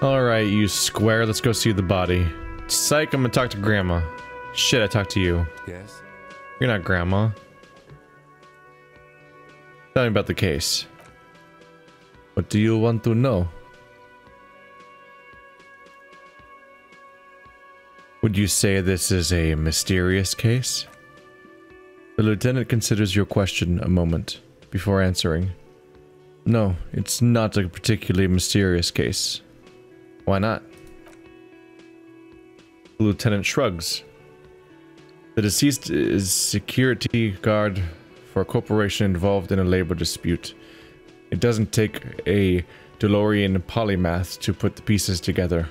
Alright, you square, let's go see the body. Psych, I'm gonna talk to Grandma. Shit, I talked to you. Yes. You're not Grandma. Tell me about the case. What do you want to know? Would you say this is a mysterious case? The lieutenant considers your question a moment before answering. No, it's not a particularly mysterious case. Why not? The lieutenant shrugs. The deceased is security guard for a corporation involved in a labor dispute. It doesn't take a DeLorean polymath to put the pieces together.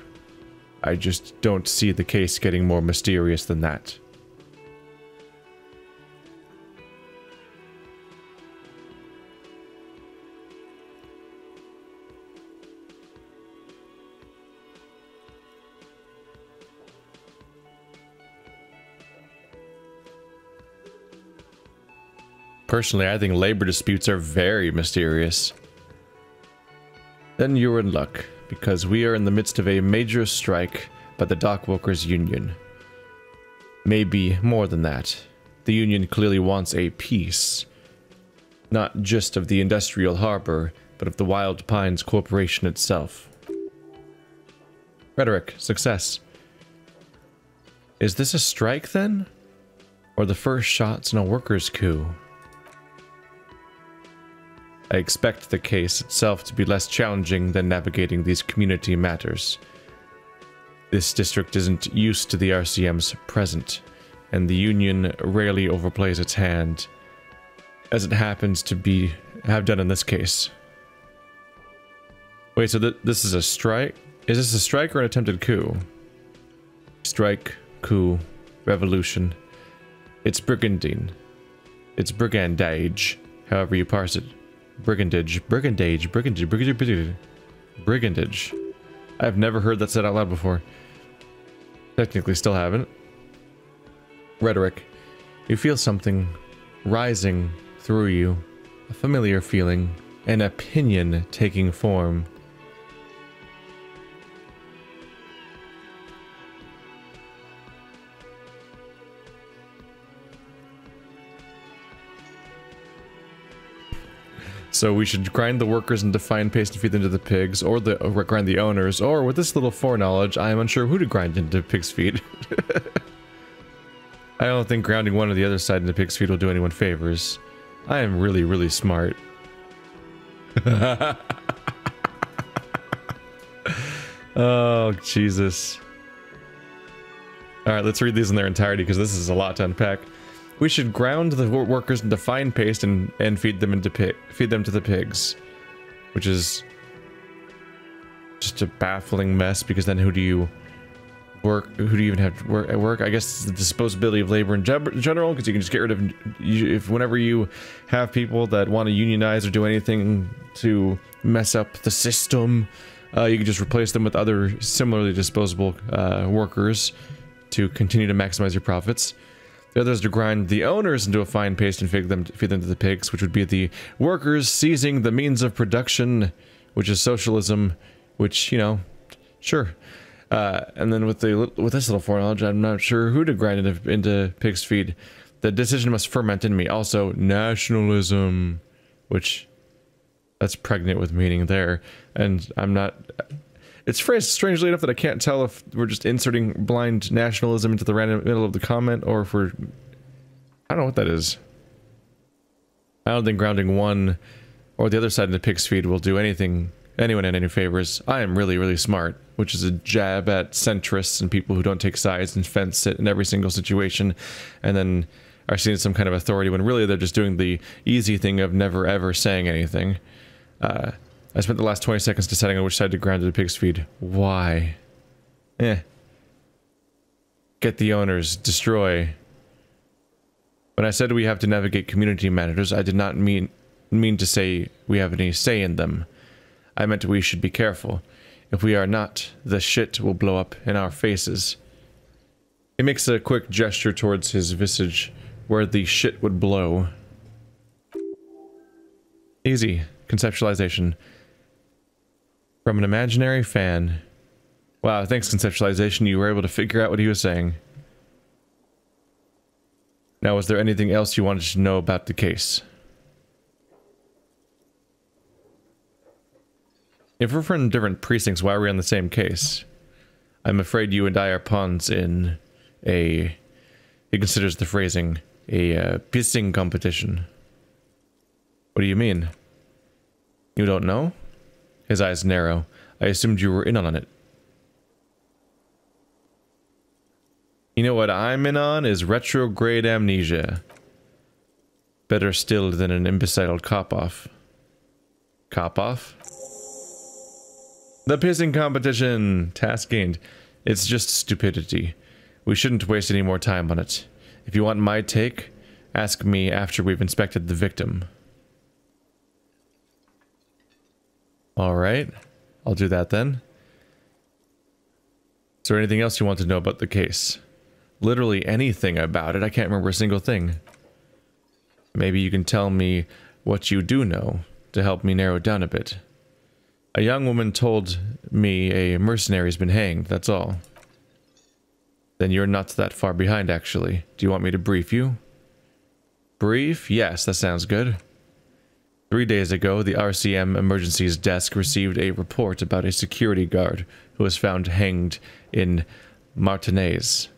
I just don't see the case getting more mysterious than that. Personally, I think labor disputes are very mysterious. Then you're in luck, because we are in the midst of a major strike by the dock workers union. Maybe more than that. The union clearly wants a peace. Not just of the industrial harbor, but of the Wild Pines Corporation itself. Rhetoric, success. Is this a strike then? Or the first shots in a workers' coup? I expect the case itself to be less challenging than navigating these community matters. This district isn't used to the RCM's present, and the Union rarely overplays its hand, as it happens to have done in this case. Wait, so this is a strike? Is this a strike or an attempted coup? Strike, coup, revolution. It's brigandine. It's brigandage, however you parse it. Brigandage. I've never heard that said out loud before. Technically still haven't. Rhetoric. You feel something rising through you. A familiar feeling. An opinion taking form. So we should grind the workers into fine paste and feed them to the pigs, or grind the owners, or with this little foreknowledge, I am unsure who to grind into pig's feet. I don't think grounding one or the other side into pig's feet will do anyone favors. I am really, really smart. Oh, Jesus. Alright, let's read these in their entirety, because this is a lot to unpack. We should ground the workers into fine paste and feed them to the pigs, which is just a baffling mess. Because then who do you even have to work at work? I guess it's the disposability of labor in general, because you can just get rid of whenever you have people that want to unionize or do anything to mess up the system, you can just replace them with other similarly disposable workers to continue to maximize your profits. The other is to grind the owners into a fine paste and feed them to the pigs, which would be the workers seizing the means of production, which is socialism, which, you know, sure. And then with this little foreknowledge, I'm not sure who to grind into pig's feed. The decision must ferment in me. Also, nationalism, which that's pregnant with meaning there. And I'm not... It's phrased strangely enough that I can't tell if we're just inserting blind nationalism into the random middle of the comment, or if we're... I don't know what that is. I don't think grounding one or the other side into pig's feed will do anyone any favors. I am really, really smart, which is a jab at centrists and people who don't take sides and fence it in every single situation, and then are seen as some kind of authority when really they're just doing the easy thing of never ever saying anything. I spent the last 20 seconds deciding on which side to grind to the pig's feed. Why? Get the owners. Destroy. When I said we have to navigate community matters, I did not mean to say we have any say in them. I meant we should be careful. If we are not, the shit will blow up in our faces. He makes a quick gesture towards his visage, where the shit would blow. Easy. Conceptualization. From an imaginary fan Wow, thanks conceptualization, you were able to figure out what he was saying. Now, was there anything else you wanted to know about the case? If we're from different precincts, why are we on the same case? I'm afraid you and I are pawns in a... He considers the phrasing a pissing competition. What do you mean? You don't know? His eyes narrow. I assumed you were in on it. You know what I'm in on is retrograde amnesia. Better still than an imbecile cop-off. Cop-off? The pissing competition! Task gained. It's just stupidity. We shouldn't waste any more time on it. If you want my take, ask me after we've inspected the victim. Alright. I'll do that then. Is there anything else you want to know about the case? Literally anything about it. I can't remember a single thing. Maybe you can tell me what you do know to help me narrow it down a bit. A young woman told me a mercenary's been hanged, that's all. Then you're not that far behind, actually. Do you want me to brief you? Brief? Yes, that sounds good. 3 days ago, the RCM Emergencies Desk received a report about a security guard who was found hanged in Martinez.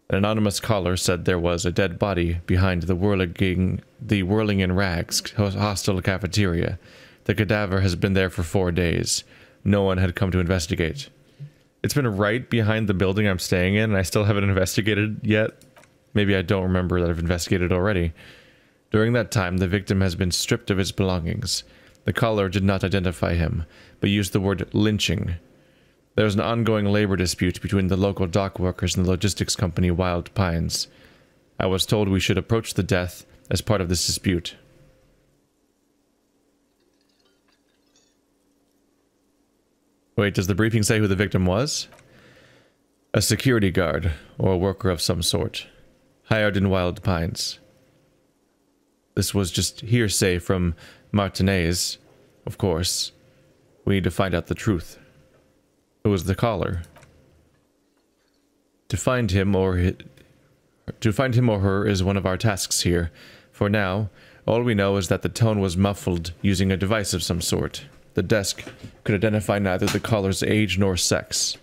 An anonymous caller said there was a dead body behind the Whirling in Rags hostel cafeteria. The cadaver has been there for 4 days. No one had come to investigate. It's been right behind the building I'm staying in, and I still haven't investigated yet. Maybe I don't remember that I've investigated already. During that time, the victim has been stripped of his belongings. The caller did not identify him, but used the word lynching. There is an ongoing labor dispute between the local dock workers and the logistics company Wild Pines. I was told we should approach the death as part of this dispute. Wait, does the briefing say who the victim was? A security guard, or a worker of some sort. Hired in Wild Pines. This was just hearsay from Martinez, of course. We need to find out the truth. Who was the caller? To find him or her is one of our tasks here. For now, all we know is that the tone was muffled using a device of some sort. The desk could identify neither the caller's age nor sex.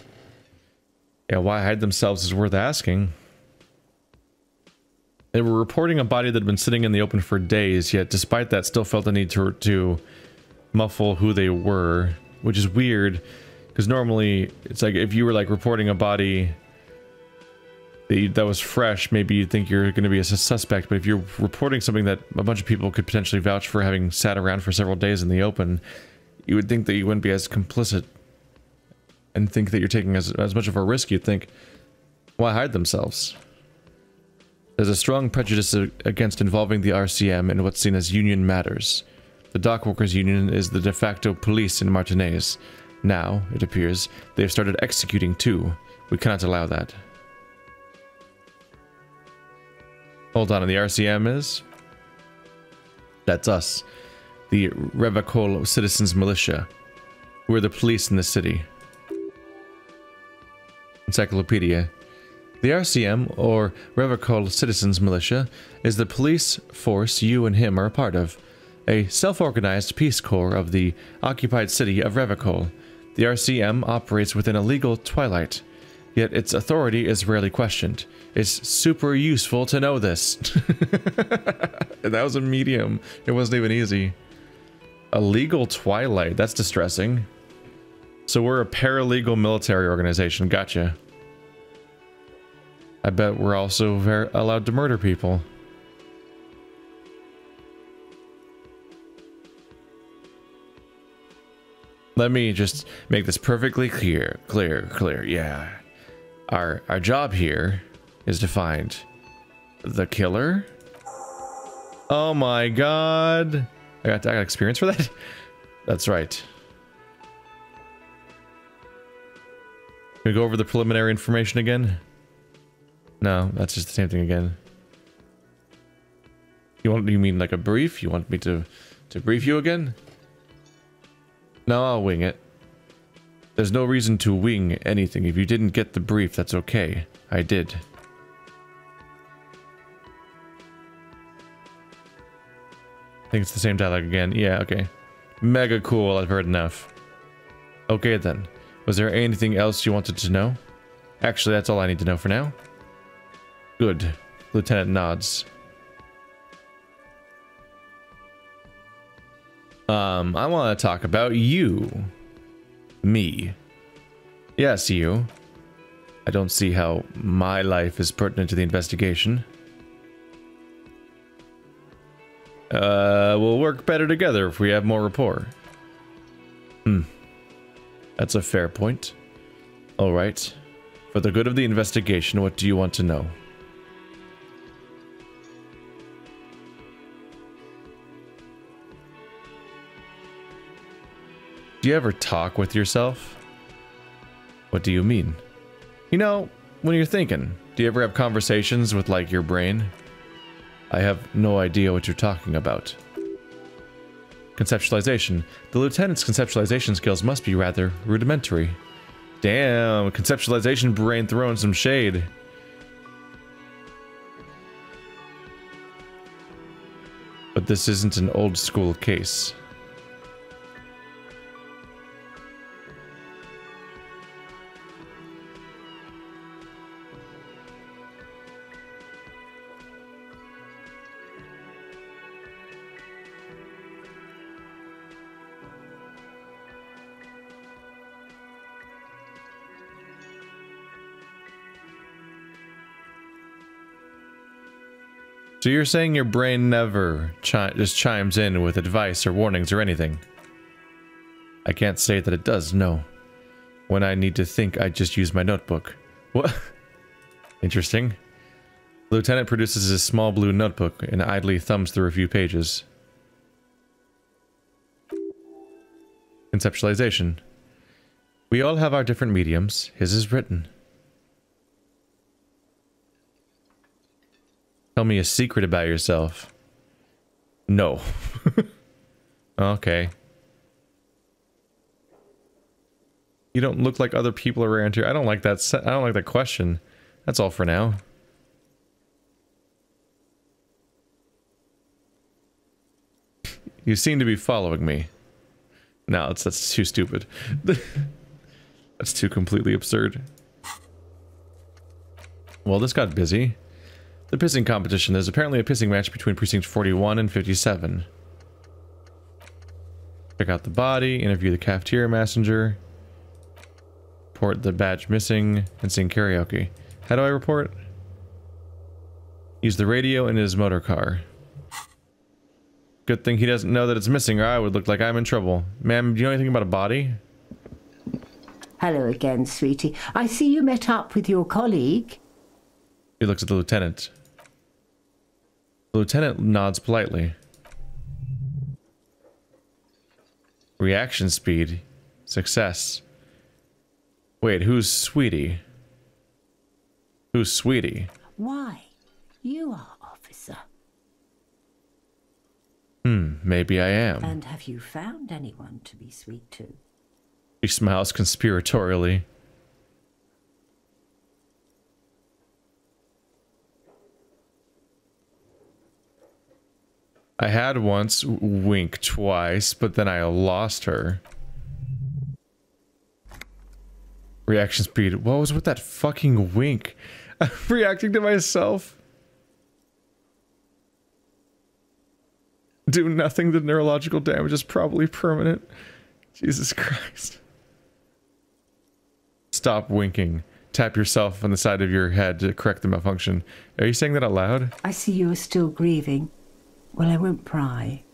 Yeah, why hide themselves is worth asking. They were reporting a body that had been sitting in the open for days, yet despite that still felt the need to muffle who they were, which is weird, because normally it's like if you were like reporting a body that was fresh, maybe you'd think you're going to be a suspect, but if you're reporting something that a bunch of people could potentially vouch for having sat around for several days in the open, you would think that you wouldn't be as complicit and think that you're taking as much of a risk. You'd think, why hide themselves? There's a strong prejudice against involving the RCM in what's seen as union matters. The dock workers union is the de facto police in Martinez. Now, it appears, they've started executing too. We cannot allow that. Hold on, and the RCM is? That's us. The Revacol Citizens Militia. We're the police in the city. Encyclopedia. The RCM, or Revacol Citizens Militia, is the police force you and him are a part of. A self-organized Peace Corps of the occupied city of Revacol. The RCM operates within a legal twilight, yet its authority is rarely questioned. It's super useful to know this. That was a medium. It wasn't even easy. A legal twilight, that's distressing. So we're a paralegal military organization, gotcha. I bet we're also allowed to murder people. Let me just make this perfectly clear, yeah. Our job here is to find the killer. Oh my god. I got experience for that? That's right. Can we go over the preliminary information again? No, that's just the same thing again. You mean like a brief? You want me to brief you again? No, I'll wing it. There's no reason to wing anything. If you didn't get the brief, that's okay. I did. I think it's the same dialogue again. Yeah, okay. Mega cool. I've heard enough. Okay then. Was there anything else you wanted to know? Actually, that's all I need to know for now. Good. Lieutenant nods. I want to talk about you. Me. Yes, you. I don't see how my life is pertinent to the investigation. We'll work better together if we have more rapport. That's a fair point. Alright. For the good of the investigation, what do you want to know? Do you ever talk with yourself? What do you mean? You know, when you're thinking, do you ever have conversations with, like, your brain? I have no idea what you're talking about. Conceptualization. The lieutenant's conceptualization skills must be rather rudimentary. Damn, conceptualization brain throwing some shade. But this isn't an old school case. So you're saying your brain never just chimes in with advice or warnings or anything? I can't say that it does, no. When I need to think, I just use my notebook. What? Interesting. The lieutenant produces his small blue notebook and idly thumbs through a few pages. Conceptualization. We all have our different mediums. His is written. Tell me a secret about yourself. No. Okay. You don't look like other people around here. I don't like that. I don't like that question. That's all for now. You seem to be following me. No, that's too stupid. That's too completely absurd. Well, this got busy. The pissing competition. There's apparently a pissing match between Precinct 41 and 57. Check out the body, interview the cafeteria messenger, report the badge missing, and sing karaoke. How do I report? Use the radio in his motor car. Good thing he doesn't know that it's missing, or I would look like I'm in trouble. Ma'am, do you know anything about a body? Hello again, sweetie. I see you met up with your colleague. He looks at the lieutenant. The lieutenant nods politely. Reaction speed. Success. Wait, who's Sweetie? Who's Sweetie? Why? You are, officer. Maybe I am. And have you found anyone to be sweet to? She smiles conspiratorially. I had once, wink twice, but then I lost her. Reaction speed. What was with that fucking wink? I'm reacting to myself. Do nothing. The neurological damage is probably permanent. Jesus Christ. Stop winking. Tap yourself on the side of your head to correct the malfunction. Are you saying that out loud? I see you are still grieving. Well, I won't pry.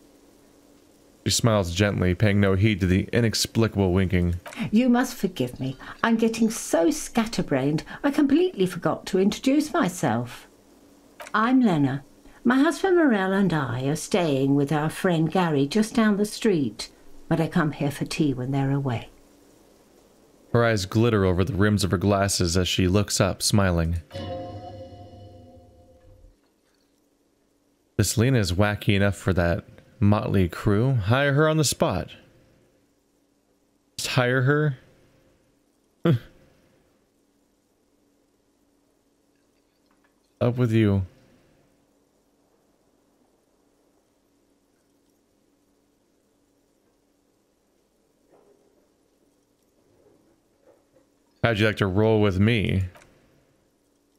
She smiles gently, paying no heed to the inexplicable winking. You must forgive me. I'm getting so scatterbrained, I completely forgot to introduce myself. I'm Lena. My husband Morel and I are staying with our friend Gary just down the street, but I come here for tea when they're away. Her eyes glitter over the rims of her glasses as she looks up, smiling. This Lena is wacky enough for that motley crew. Hire her on the spot. Just hire her? up with you? How'd you like to roll with me?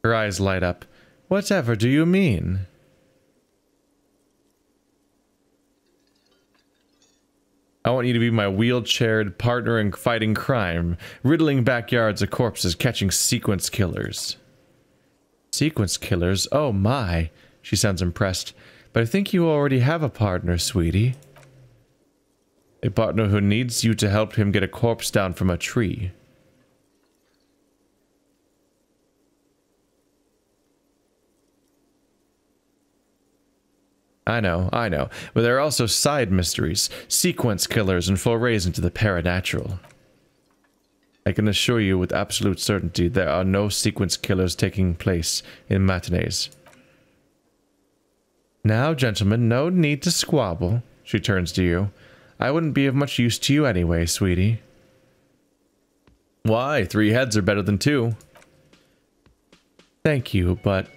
Her eyes light up. Whatever do you mean? I want you to be my wheelchaired partner in fighting crime, riddling backyards of corpses, catching sequence killers. Sequence killers? Oh my. She sounds impressed. But I think you already have a partner, sweetie. A partner who needs you to help him get a corpse down from a tree. I know. But there are also side mysteries, sequence killers, and forays into the paranatural. I can assure you with absolute certainty there are no sequence killers taking place in matinees. Now, gentlemen, no need to squabble. She turns to you. I wouldn't be of much use to you anyway, sweetie. Why? 3 heads are better than 2. Thank you, but...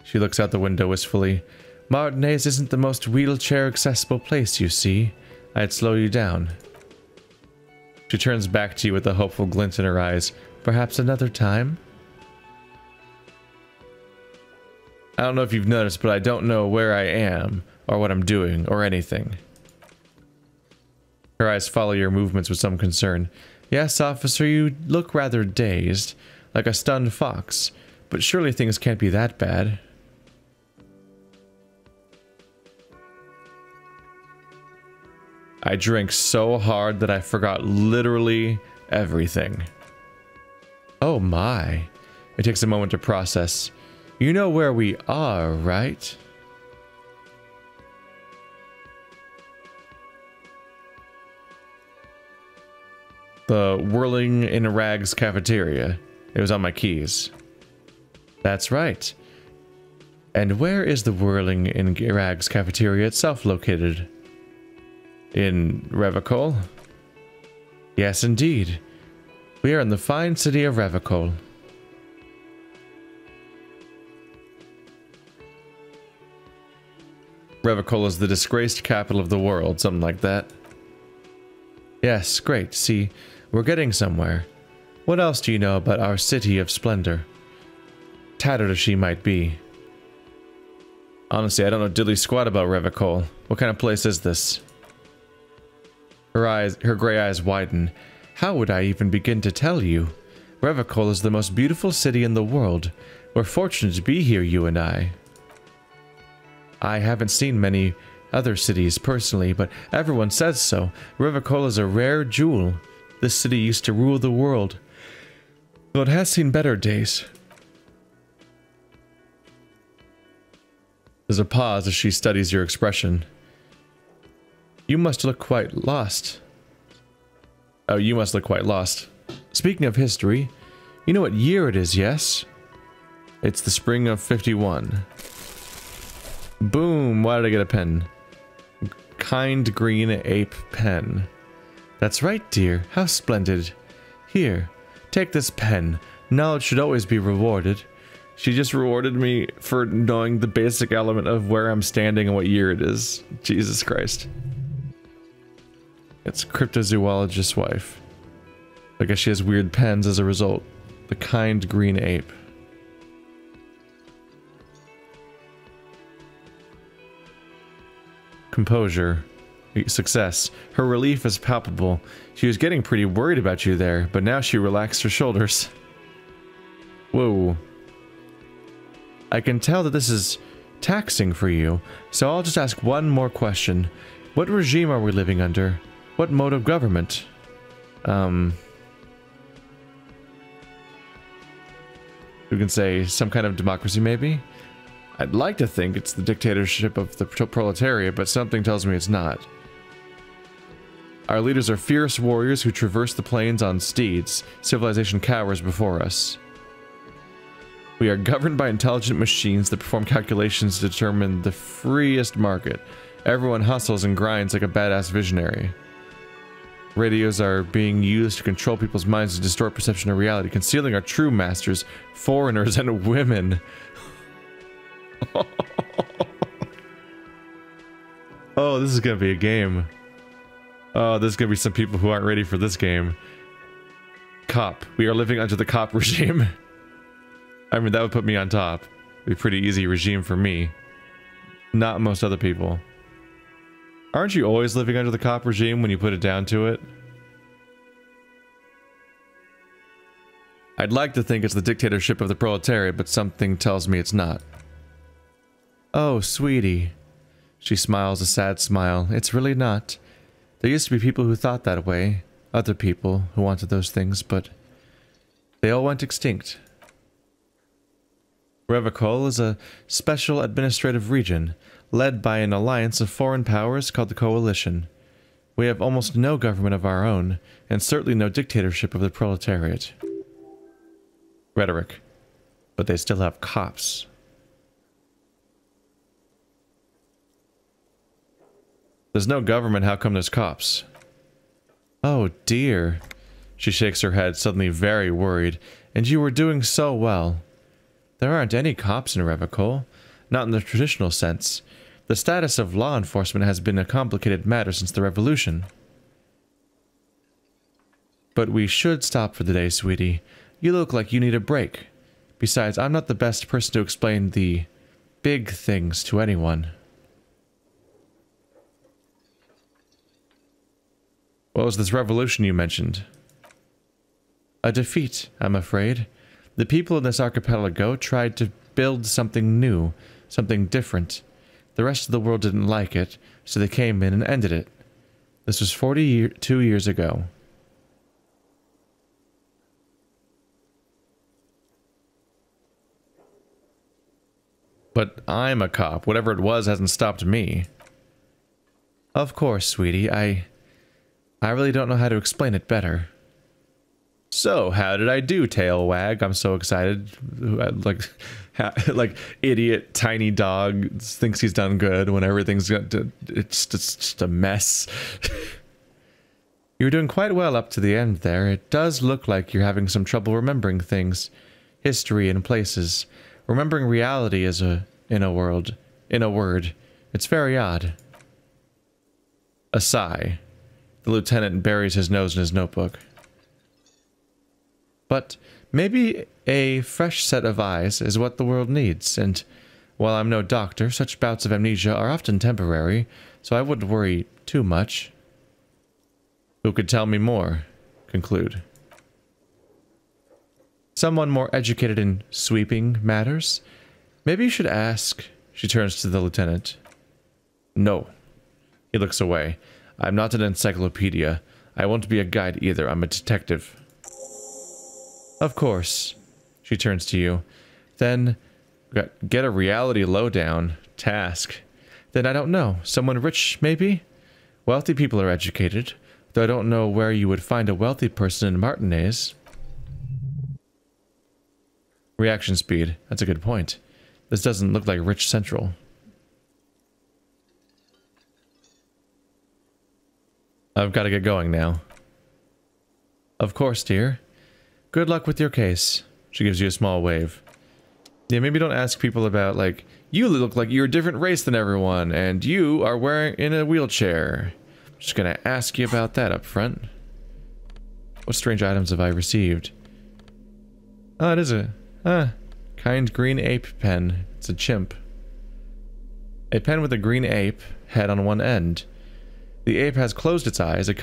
She looks out the window wistfully. Martinez isn't the most wheelchair-accessible place, you see. I'd slow you down. She turns back to you with a hopeful glint in her eyes. Perhaps another time? I don't know if you've noticed, but I don't know where I am, or what I'm doing, or anything. Her eyes follow your movements with some concern. Yes, officer, you look rather dazed, like a stunned fox, but surely things can't be that bad. I drank so hard that I forgot literally everything. Oh my. It takes a moment to process. You know where we are, right? The Whirling in Rags cafeteria. It was on my keys. That's right. And where is the Whirling in Rags cafeteria itself located? In Revicol? Yes, indeed. We are in the fine city of Revicol. Revicol is the disgraced capital of the world, something like that. Yes, great. See, we're getting somewhere. What else do you know about our city of splendor? Tattered as she might be. Honestly, I don't know diddly squat about Revicol. What kind of place is this? Her gray eyes widen. How would I even begin to tell you? Revicol is the most beautiful city in the world. We're fortunate to be here, you and I. I haven't seen many other cities personally, but everyone says so. Revicol is a rare jewel. This city used to rule the world, though it has seen better days. There's a pause as she studies your expression. You must look quite lost. Oh, you must look quite lost. Speaking of history, you know what year it is, yes? It's the spring of 51. Boom! Why did I get a pen? Kind green ape pen. That's right, dear. How splendid. Here, take this pen. Knowledge should always be rewarded. She just rewarded me for knowing the basic element of where I'm standing and what year it is. Jesus Christ. It's cryptozoologist's wife. I guess she has weird pens as a result. The kind green ape. Composure. Success. Her relief is palpable. She was getting pretty worried about you there, but now she relaxed her shoulders. Whoa. I can tell that this is taxing for you, so I'll just ask one more question. What regime are we living under? What mode of government? We can say some kind of democracy, maybe? I'd like to think it's the dictatorship of the proletariat, but something tells me it's not. Our leaders are fierce warriors who traverse the plains on steeds. Civilization cowers before us. We are governed by intelligent machines that perform calculations to determine the freest market. Everyone hustles and grinds like a badass visionary. Radios are being used to control people's minds to distort perception of reality, concealing our true masters, foreigners, and women. Oh, this is gonna be a game. Oh, there's gonna be some people who aren't ready for this game. Cop. We are living under the cop regime. I mean, that would put me on top. It'd be a pretty easy regime for me. Not most other people. Aren't you always living under the cop regime when you put it down to it? I'd like to think it's the dictatorship of the proletariat, but something tells me it's not. Oh, sweetie. She smiles a sad smile. It's really not. There used to be people who thought that way. Other people who wanted those things, but they all went extinct. Revocol is a special administrative region, led by an alliance of foreign powers called the Coalition. We have almost no government of our own, and certainly no dictatorship of the proletariat. Rhetoric. But they still have cops. There's no government, how come there's cops? Oh dear. She shakes her head, suddenly very worried. And you were doing so well. There aren't any cops in Revocol. Not in the traditional sense. The status of law enforcement has been a complicated matter since the revolution. But we should stop for the day, sweetie. You look like you need a break. Besides, I'm not the best person to explain the big things to anyone. What was this revolution you mentioned? A defeat, I'm afraid. The people in this archipelago tried to build something new, something different. The rest of the world didn't like it, so they came in and ended it. This was 42 years ago. But I'm a cop. Whatever it was hasn't stopped me. Of course, sweetie. I really don't know how to explain it better. So, how did I do, tail wag? I'm so excited. Like idiot tiny dog thinks he's done good when everything's it's just a mess. You're doing quite well up to the end there. It does look like you're having some trouble remembering things. History and places. Remembering reality is in a word. It's very odd. A sigh. The lieutenant buries his nose in his notebook. But maybe a fresh set of eyes is what the world needs, and while I'm no doctor, such bouts of amnesia are often temporary, so I wouldn't worry too much. Who could tell me more? Conclude. Someone more educated in sweeping matters? Maybe you should ask. She turns to the lieutenant. No. He looks away. I'm not an encyclopedia. I won't be a guide either. I'm a detective. Of course. She turns to you. Then, get a reality lowdown. Task. Then I don't know. Someone rich, maybe? Wealthy people are educated, though I don't know where you would find a wealthy person in Martinez. Reaction speed. That's a good point. This doesn't look like Rich Central. I've got to get going now. Of course, dear. Good luck with your case. She gives you a small wave. Yeah, maybe don't ask people about, like, you look like you're a different race than everyone, and you are wearing in a wheelchair. I'm just gonna ask you about that up front. What strange items have I received? Oh, it is a... kind green ape pen. It's a chimp. A pen with a green ape head on one end. The ape has closed its eyes, a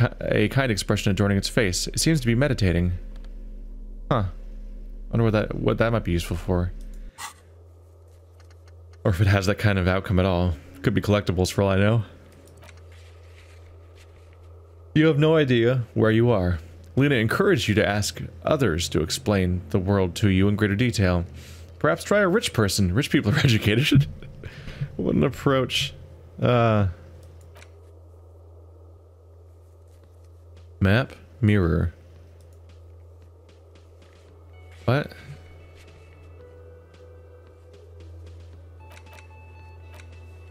kind expression adorning its face. It seems to be meditating. Huh. Wonder what that might be useful for. Or if it has that kind of outcome at all. Could be collectibles for all I know. You have no idea where you are. Lena encouraged you to ask others to explain the world to you in greater detail. Perhaps try a rich person. Rich people are educated. What an approach. Map? Mirror. What?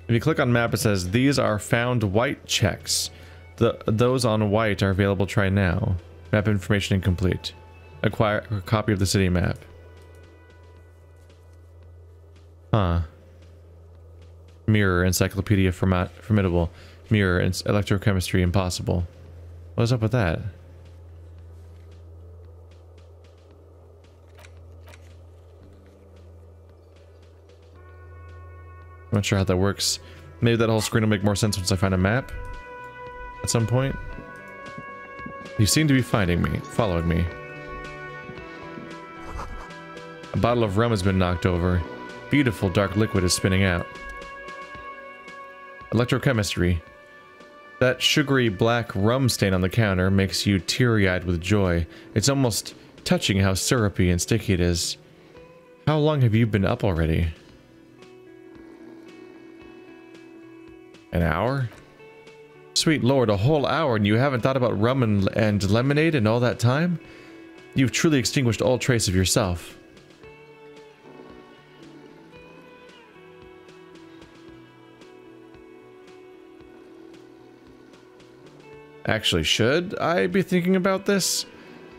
If you click on map, it says, these are found white checks. Those on white are available. Try now. Map information incomplete. Acquire a copy of the city map. Huh. Mirror, encyclopedia formidable. Mirror, electrochemistry impossible. What's up with that? I'm not sure how that works. Maybe that whole screen will make more sense once I find a map at some point. You seem to be following me. A bottle of rum has been knocked over. Beautiful dark liquid is spinning out. Electrochemistry. That sugary black rum stain on the counter makes you teary-eyed with joy. It's almost touching how syrupy and sticky it is. How long have you been up already? An hour? Sweet lord, a whole hour and you haven't thought about rum and lemonade in all that time? You've truly extinguished all trace of yourself. Actually, should I be thinking about this?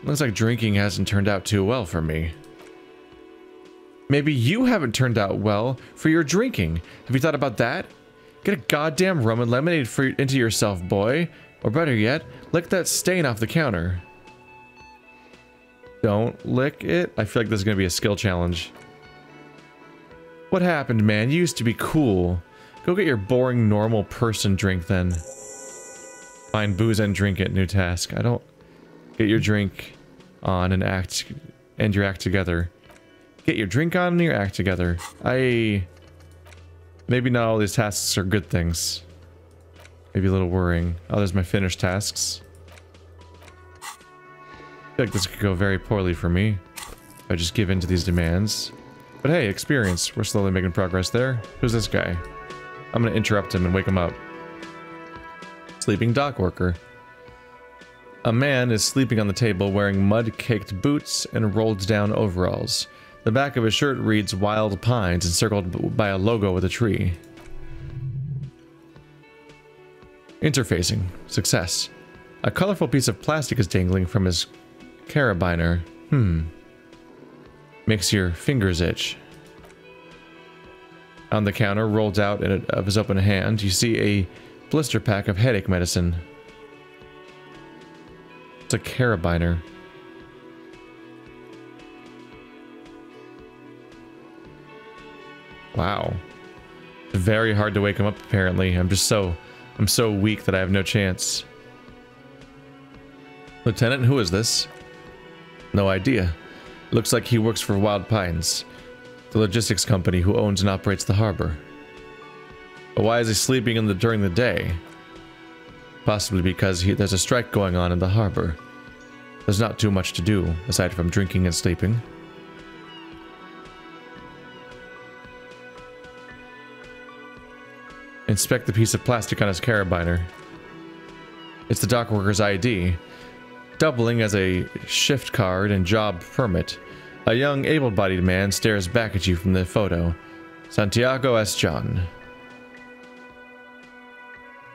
Looks like drinking hasn't turned out too well for me. Maybe you haven't turned out well for your drinking. Have you thought about that? Get a goddamn rum and lemonade into yourself, boy. Or better yet, lick that stain off the counter. Don't lick it? I feel like this is going to be a skill challenge. What happened, man? You used to be cool. Go get your boring, normal person drink then. Find booze and drink it. New task. I don't... Get your drink on and your act together. Get your drink on and your act together. Maybe not all these tasks are good things. Maybe a little worrying. Oh, there's my finished tasks. I feel like this could go very poorly for me if I just give in to these demands. But hey, experience. We're slowly making progress there. Who's this guy? I'm gonna interrupt him and wake him up. Sleeping dock worker. A man is sleeping on the table wearing mud-caked boots and rolled down overalls. The back of his shirt reads Wild Pines, encircled by a logo with a tree. Interfacing. Success. A colorful piece of plastic is dangling from his carabiner. Makes your fingers itch. On the counter, rolled out of his open hand, you see a blister pack of headache medicine. It's a carabiner. Wow. It's very hard to wake him up, apparently. I'm so weak that I have no chance. Lieutenant, who is this? No idea. Looks like he works for Wild Pines, the logistics company who owns and operates the harbor. But why is he sleeping during the day? Possibly because there's a strike going on in the harbor. There's not too much to do, aside from drinking and sleeping. Inspect the piece of plastic on his carabiner. It's the dock worker's ID, doubling as a shift card and job permit. A young, able-bodied man stares back at you from the photo. Santiago S. John.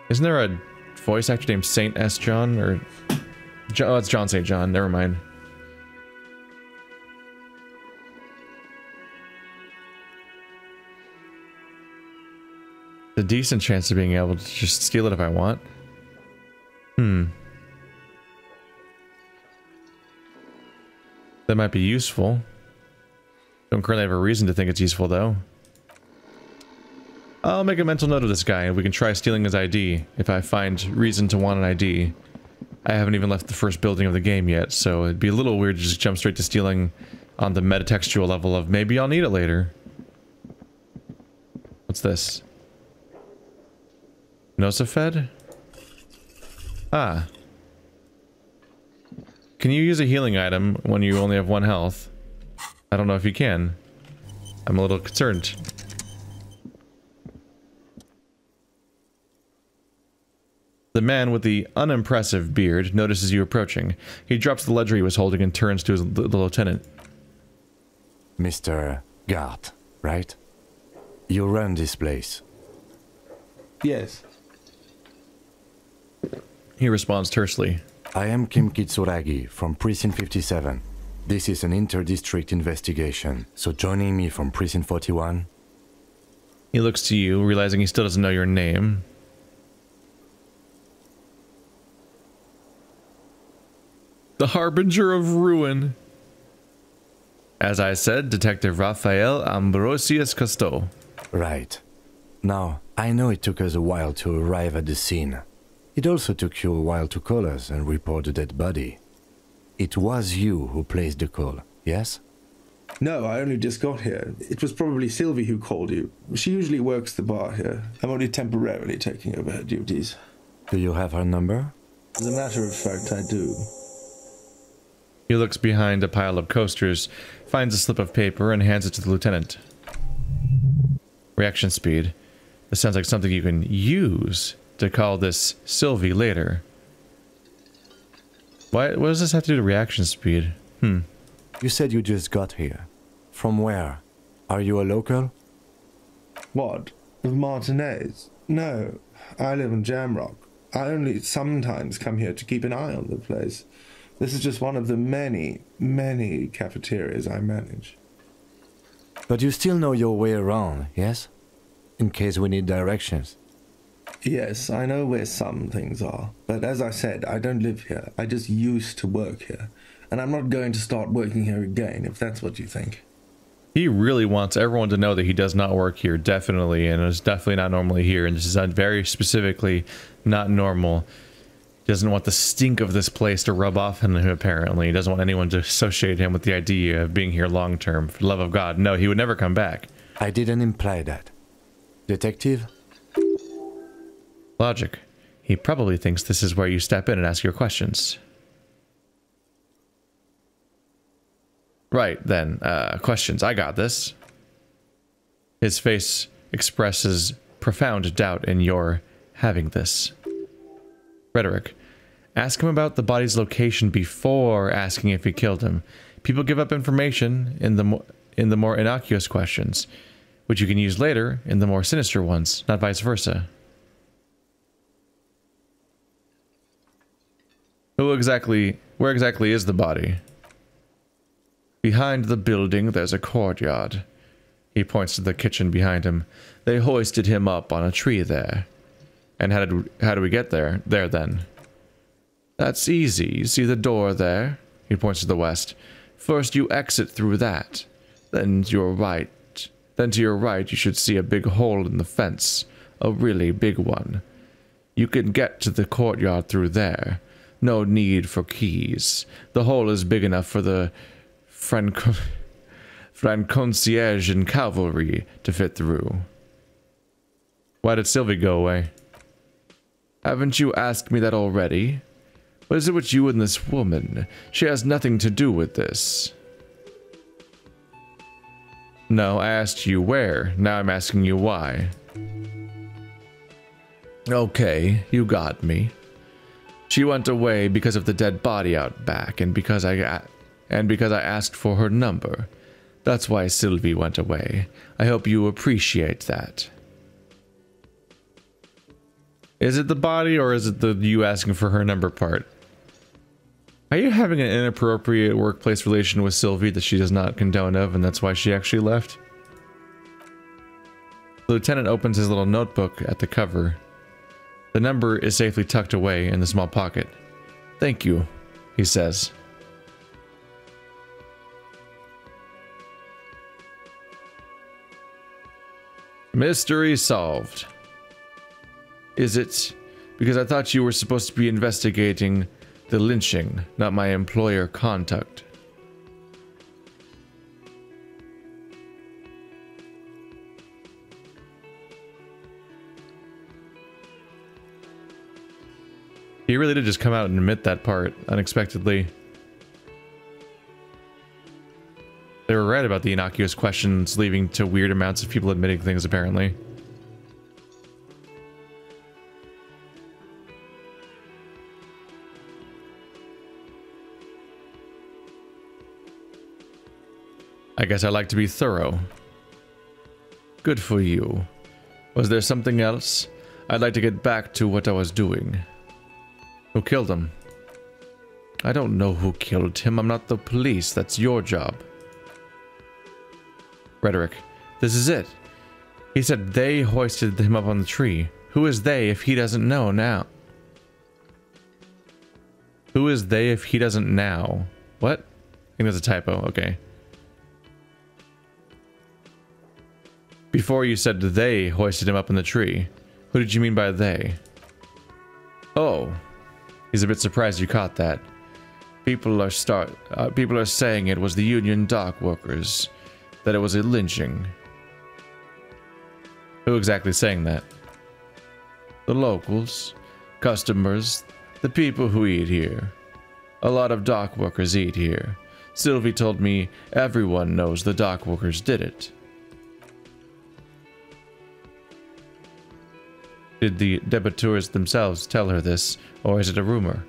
Isn't there a voice actor named Saint S. John? Or... Oh, it's John St. John. Never mind. A decent chance of being able to just steal it if I want. That might be useful. Don't currently have a reason to think it's useful, though. I'll make a mental note of this guy, and we can try stealing his ID, if I find reason to want an ID. I haven't even left the first building of the game yet, so it'd be a little weird to just jump straight to stealing on the metatextual level of maybe I'll need it later. What's this? Nosafed? Ah. Can you use a healing item when you only have 1 health? I don't know if you can. I'm a little concerned. The man with the unimpressive beard notices you approaching. He drops the ledger he was holding and turns to the lieutenant. Mr. Gart, right? You run this place. Yes. He responds tersely. I am Kim Kitsuragi from Precinct 57. This is an inter-district investigation, so joining me from Precinct 41... He looks to you, realizing he still doesn't know your name. The Harbinger of Ruin. As I said, Detective Raphael Ambrosius Cousteau. Right. Now, I know it took us a while to arrive at the scene. It also took you a while to call us and report the dead body. It was you who placed the call, yes? No, I only just got here. It was probably Sylvie who called you. She usually works the bar here. I'm only temporarily taking over her duties. Do you have her number? As a matter of fact, I do. He looks behind a pile of coasters, finds a slip of paper, and hands it to the lieutenant. Reaction speed. This sounds like something you can use to call this Sylvie later. What does this have to do with reaction speed? You said you just got here. From where? Are you a local? What? Of Martinez? No, I live in Jamrock. I only sometimes come here to keep an eye on the place. This is just one of the many, many cafeterias I manage. But you still know your way around, yes? In case we need directions. Yes, I know where some things are. But as I said, I don't live here. I just used to work here. And I'm not going to start working here again, if that's what you think. He really wants everyone to know that he does not work here, definitely, and is definitely not normally here, and this is very specifically not normal. He doesn't want the stink of this place to rub off on him, apparently. He doesn't want anyone to associate him with the idea of being here long term. For the love of God, no, he would never come back. I didn't imply that. Detective? Logic. He probably thinks this is where you step in and ask your questions. Right, then. Questions. I got this. His face expresses profound doubt in your having this. Rhetoric. Ask him about the body's location before asking if he killed him. People give up information in the more innocuous questions, which you can use later in the more sinister ones, not vice versa. Where exactly is the body? Behind the building, there's a courtyard. He points to the kitchen behind him. They hoisted him up on a tree there. And how do we get there? There then. That's easy. You see the door there? He points to the west. First you exit through that. Then to your right. Then to your right you should see a big hole in the fence. A really big one. You can get to the courtyard through there. No need for keys. The hole is big enough for the concierge and cavalry to fit through. Why did Sylvie go away? Haven't you asked me that already? What is it with you and this woman? She has nothing to do with this. No, I asked you where. Now I'm asking you why. Okay, you got me. She went away because of the dead body out back, and because I asked for her number. That's why Sylvie went away. I hope you appreciate that. Is it the body, or is it the you asking for her number part? Are you having an inappropriate workplace relation with Sylvie that she does not condone of, and that's why she actually left? The lieutenant opens his little notebook at the cover. The number is safely tucked away in the small pocket. Thank you, he says. Mystery solved. Is it? Because I thought you were supposed to be investigating the lynching, not my employer conduct. He really did just come out and admit that part unexpectedly. They were right about the innocuous questions leading to weird amounts of people admitting things, apparently. I guess I like to be thorough. Good for you. Was there something else? I'd like to get back to what I was doing. Who killed him? I don't know who killed him. I'm not the police. That's your job. Rhetoric. This is it. He said they hoisted him up on the tree. Who is they if he doesn't know now? Who is they if he doesn't now? What? I think that's a typo. Okay. Before you said they hoisted him up in the tree. Who did you mean by they? Oh. He's a bit surprised you caught that. People are saying it was the union dock workers. That it was a lynching. Who exactly is saying that? The locals, customers, the people who eat here. A lot of dock workers eat here. Sylvie told me everyone knows the dock workers did it. Did the debiteurs themselves tell her this, or is it a rumor?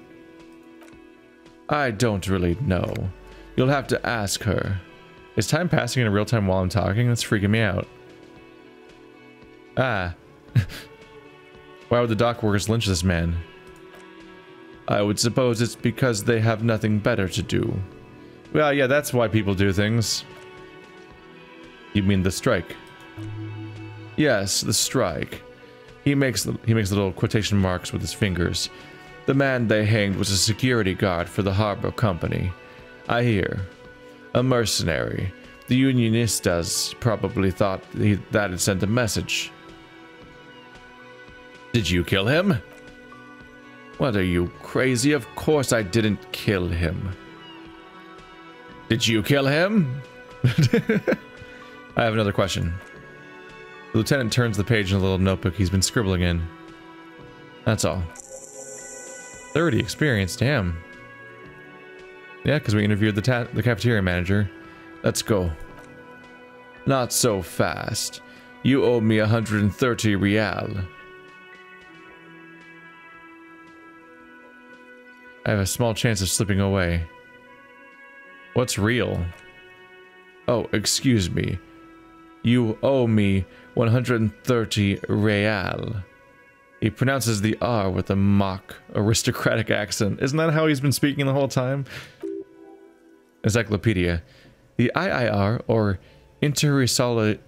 I don't really know. You'll have to ask her. Is time passing in real time while I'm talking? That's freaking me out. Ah. Why would the dock workers lynch this man? I would suppose it's because they have nothing better to do. Well, yeah, that's why people do things. You mean the strike? Yes, the strike. He makes little quotation marks with his fingers. The man they hanged was a security guard for the harbor company. I hear. A mercenary. The unionistas probably thought that had sent a message. Did you kill him? What, are you crazy? Of course I didn't kill him. Did you kill him? I have another question. The lieutenant turns the page in a little notebook he's been scribbling in. That's all. 30 experience, damn. Yeah, because we interviewed the cafeteria manager. Let's go. Not so fast. You owe me 130 real. I have a small chance of slipping away. What's real? Oh, excuse me. You owe me 130 real. He pronounces the R with a mock aristocratic accent. Isn't that how he's been speaking the whole time? Encyclopedia. The IIR, or Intersolary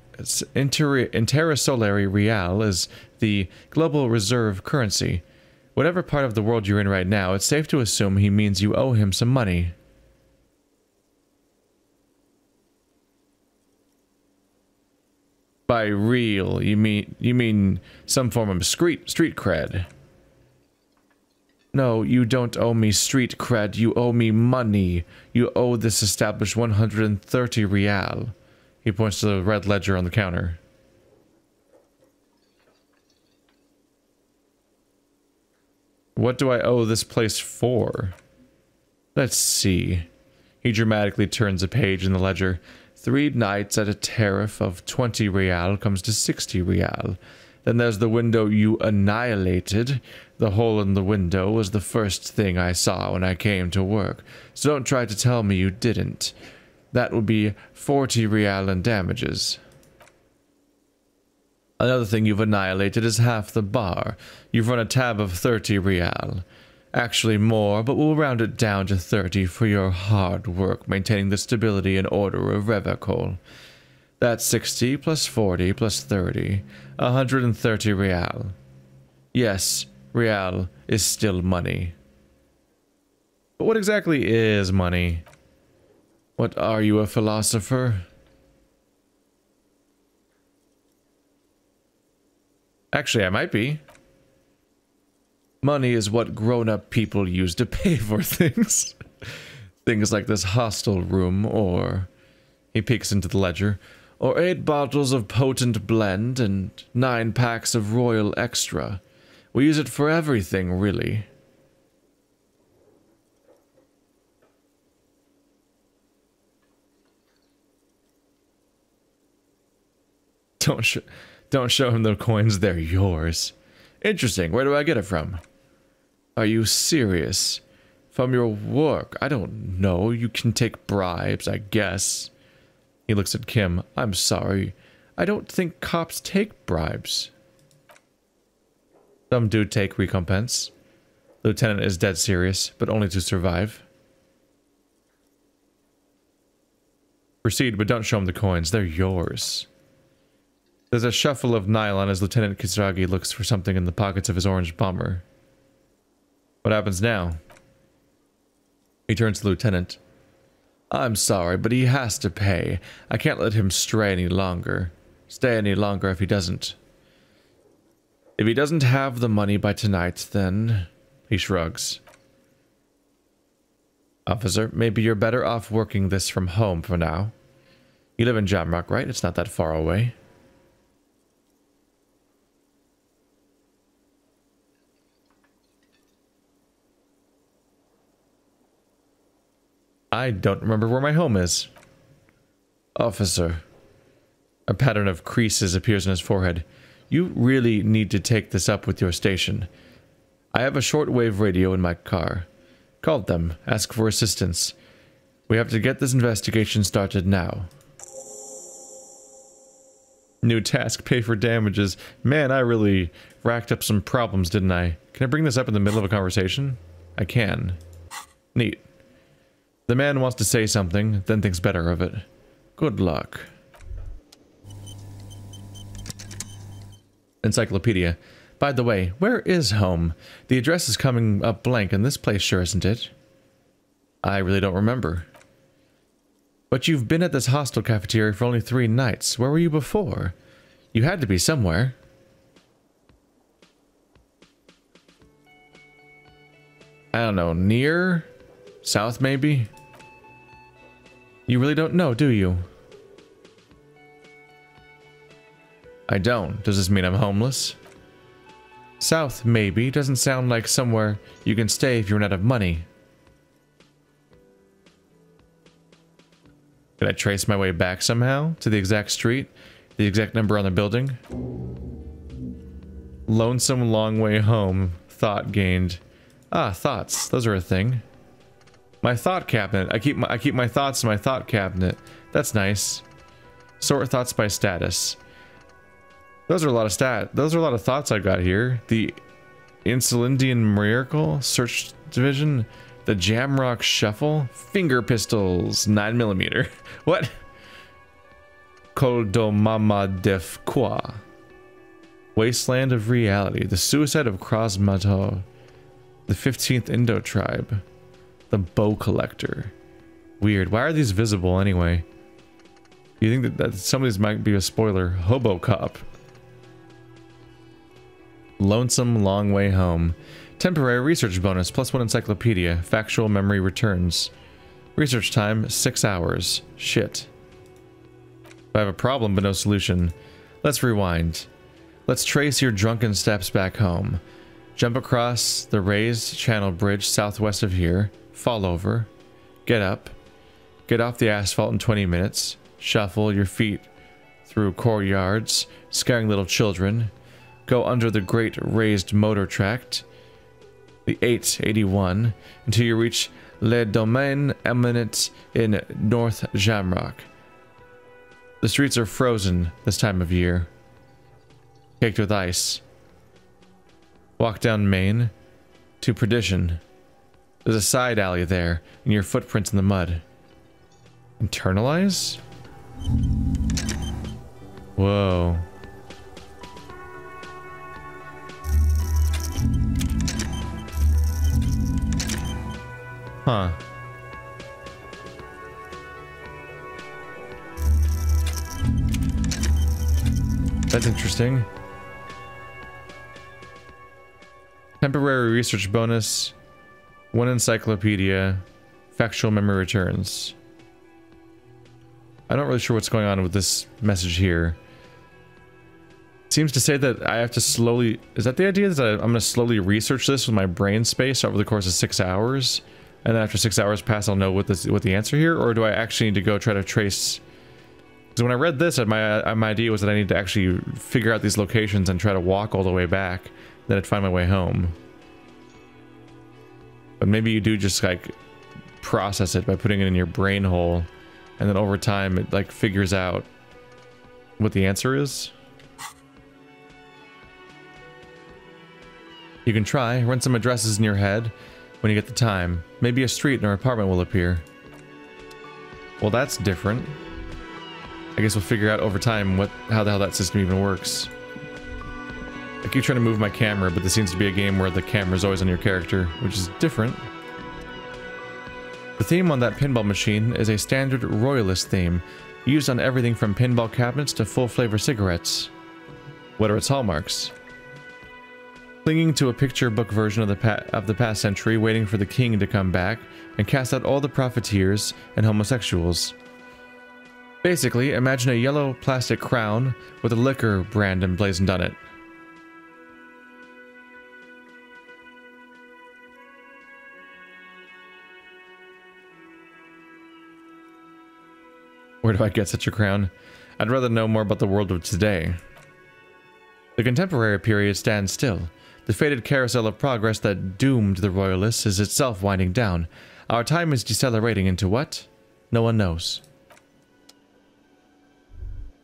Real, is the global reserve currency. Whatever part of the world you're in right now, it's safe to assume he means you owe him some money. By real, you mean some form of street cred. No, you don't owe me street cred, you owe me money. You owe this established 130 real. He points to the red ledger on the counter. What do I owe this place for? Let's see. He dramatically turns a page in the ledger. 3 nights at a tariff of 20 real comes to 60 real. Then there's the window you annihilated. The hole in the window was the first thing I saw when I came to work, so don't try to tell me you didn't. That will be 40 real in damages. Another thing you've annihilated is half the bar. You've run a tab of 30 real. Actually more, but we'll round it down to 30 for your hard work maintaining the stability and order of Revacol. That's 60 plus 40 plus 30. 130 real. Yes, real is still money. But what exactly is money? What, are you a philosopher? Actually, I might be. Money is what grown-up people use to pay for things. Things like this hostel room, or... He peeks into the ledger. Or 8 bottles of potent blend and 9 packs of Royal Extra. We use it for everything, really. Don't show him the coins, they're yours. Interesting, where do I get it from? Are you serious? From your work? I don't know, you can take bribes, I guess. He looks at Kim. I'm sorry, I don't think cops take bribes. Some do take recompense. Lieutenant is dead serious, but only to survive. Proceed, but don't show him the coins, they're yours. There's a shuffle of nylon as Lieutenant Kisaragi looks for something in the pockets of his orange bomber. What happens now? He turns to the lieutenant. I'm sorry, but he has to pay. I can't let him stay any longer if he doesn't. If he doesn't have the money by tonight, then... He shrugs. Officer, maybe you're better off working this from home for now. You live in Jamrock, right? It's not that far away. I don't remember where my home is. Officer. A pattern of creases appears on his forehead. You really need to take this up with your station. I have a shortwave radio in my car. Call them. Ask for assistance. We have to get this investigation started now. New task, pay for damages. Man, I really racked up some problems, didn't I? Can I bring this up in the middle of a conversation? I can. Neat. The man wants to say something, then thinks better of it. Good luck. Encyclopedia. By the way, where is home? The address is coming up blank, and this place sure isn't it. I really don't remember. But you've been at this hostel cafeteria for only 3 nights. Where were you before? You had to be somewhere. I don't know, near? South, maybe? You really don't know, do you? I don't. Does this mean I'm homeless? South, maybe. Doesn't sound like somewhere you can stay if you run out of money. Can I trace my way back somehow to the exact street? The exact number on the building? Lonesome long way home. Thought gained. Ah, thoughts. Those are a thing. My thought cabinet. I keep my thoughts in my thought cabinet. That's nice. Sort thoughts by status. Those are a lot of thoughts I got here. The Insulindian Miracle Search Division, the Jamrock Shuffle, Finger Pistols, 9mm. What? Koldomama Def Qua. Wasteland of Reality, the Suicide of Krasmato, the 15th Indo Tribe, the Bow Collector. Weird. Why are these visible anyway? You think that some of these might be a spoiler? Hobo Cop. Lonesome Long Way Home. Temporary research bonus, +1 encyclopedia. Factual memory returns. Research time, 6 hours. Shit. I have a problem but no solution. Let's rewind. Let's trace your drunken steps back home. Jump across the raised channel bridge southwest of here. Fall over. Get up. Get off the asphalt in 20 minutes. Shuffle your feet through courtyards, scaring little children. Go under the great raised motor tract, the 881, until you reach Le Domaine Eminent in North Jamrock. The streets are frozen this time of year, caked with ice. Walk down Main to Perdition. There's a side alley there, and your footprints in the mud. Internalize? Whoa. Huh. That's interesting. Temporary research bonus. 1 encyclopedia. Factual memory returns. I'm not really sure what's going on with this message here. It seems to say that I have to slowly... Is that the idea? That I'm going to slowly research this with my brain space over the course of 6 hours? And then after 6 hours pass, I'll know what the answer here? Or do I actually need to go try to trace... Because when I read this, my idea was that I need to actually figure out these locations and try to walk all the way back. Then I'd find my way home. But maybe you do just, like, process it by putting it in your brain hole. And then over time, it, like, figures out what the answer is. You can try. Run some addresses in your head when you get the time. Maybe a street or apartment will appear. Well, that's different. I guess we'll figure out over time how the hell that system even works. I keep trying to move my camera, but this seems to be a game where the camera's always on your character, which is different. The theme on that pinball machine is a standard royalist theme, used on everything from pinball cabinets to full-flavor cigarettes. What are its hallmarks? Clinging to a picture book version of the past century, waiting for the king to come back and cast out all the profiteers and homosexuals. Basically, imagine a yellow plastic crown with a liquor brand emblazoned on it. Where do I get such a crown? I'd rather know more about the world of today. The contemporary period stands still. The fated carousel of progress that doomed the royalists is itself winding down. Our time is decelerating into what? No one knows.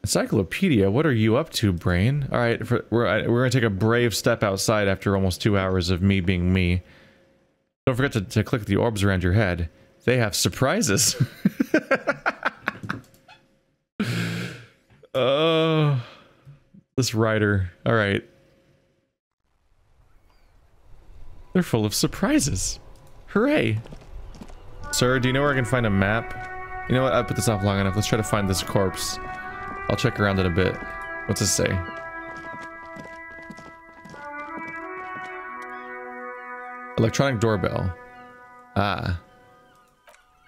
Encyclopedia, what are you up to, brain? Alright, we're gonna take a brave step outside after almost 2 hours of me being me. Don't forget to click the orbs around your head. They have surprises. Oh, this writer. Alright. They're full of surprises. Hooray. Sir, do you know where I can find a map? You know what? I put this off long enough. Let's try to find this corpse. I'll check around it a bit. What's this say? Electronic doorbell. Ah.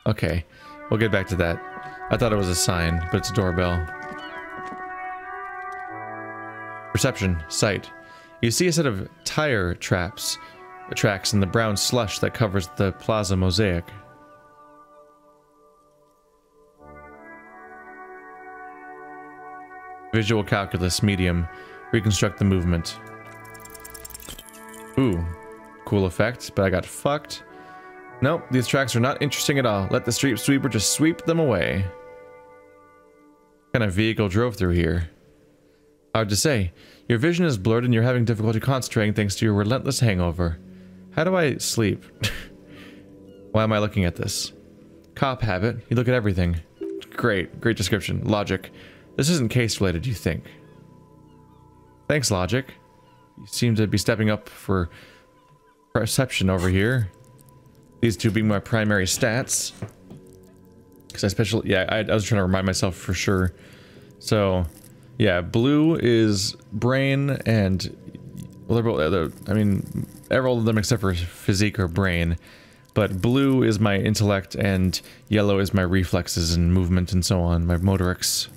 Okay. We'll get back to that. I thought it was a sign, but it's a doorbell. Perception. Sight. You see a set of tire tracks in the brown slush that covers the plaza mosaic. Visual calculus. Medium. Reconstruct the movement. Ooh. Cool effect, but I got fucked. Nope, these tracks are not interesting at all. Let the street sweeper just sweep them away. What kind of vehicle drove through here? Hard to say. Your vision is blurred and you're having difficulty concentrating thanks to your relentless hangover. How do I sleep? Why am I looking at this? Cop habit. You look at everything. Great. Great description. Logic. This isn't case related, you think. Thanks, Logic. You seem to be stepping up for perception over here. These two being my primary stats. Because I was trying to remind myself for sure. So, yeah, blue is brain and... Well, all of them except for physique are brain. But blue is my intellect and yellow is my reflexes and movement and so on, my motorics.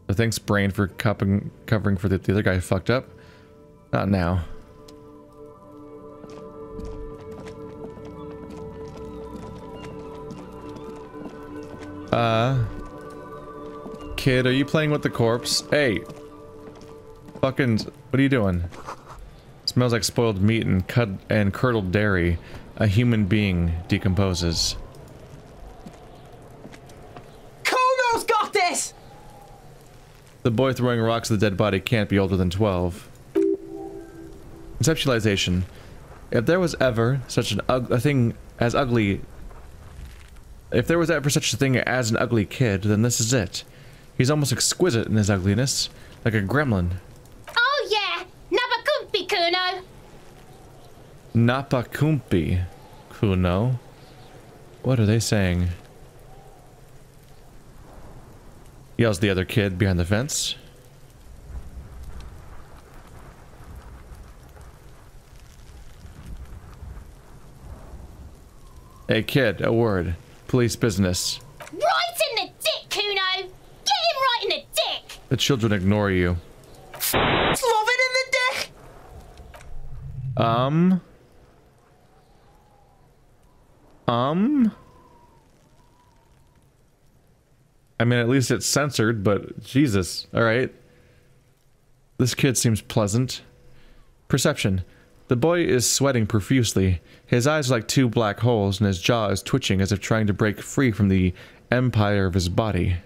So thanks, brain, for covering for the other guy who fucked up. Not now. Kid, are you playing with the corpse? Hey! Fucking, what are you doing? Smells like spoiled meat and curdled dairy. A human being decomposes. Kuno's got this! The boy throwing rocks at the dead body can't be older than 12. Conceptualization. If there was ever such a thing as ugly... If there was ever such a thing as an ugly kid, then this is it. He's almost exquisite in his ugliness, like a gremlin. Oh yeah, Nabakumpi Kuno. Napakumpi Kuno? What are they saying? Yells the other kid behind the fence. Hey kid, a word. Police business. Right in the dick, Kuno! Get him right in the dick! The children ignore you. Love it in the dick! I mean, at least it's censored, but Jesus. Alright. This kid seems pleasant. Perception. The boy is sweating profusely. His eyes are like two black holes, and his jaw is twitching as if trying to break free from the empire of his body.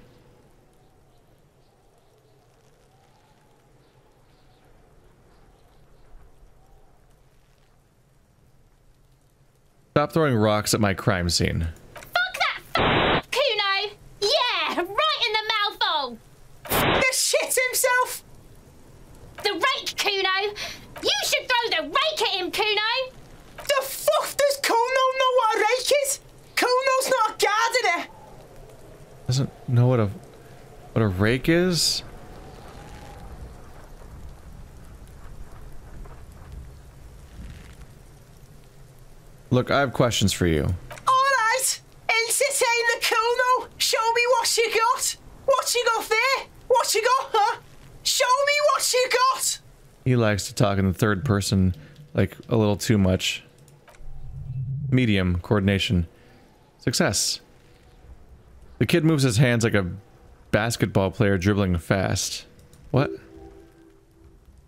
Stop throwing rocks at my crime scene. Fuck that Kuno! Yeah, Doesn't know what a rake is? Look, I have questions for you. Alright! Entertain the Kuno! Show me what you got! What you got there? What you got, huh? Show me what you got! He likes to talk in the third person, like, a little too much. Medium, coordination. Success. The kid moves his hands like a basketball player dribbling fast. What?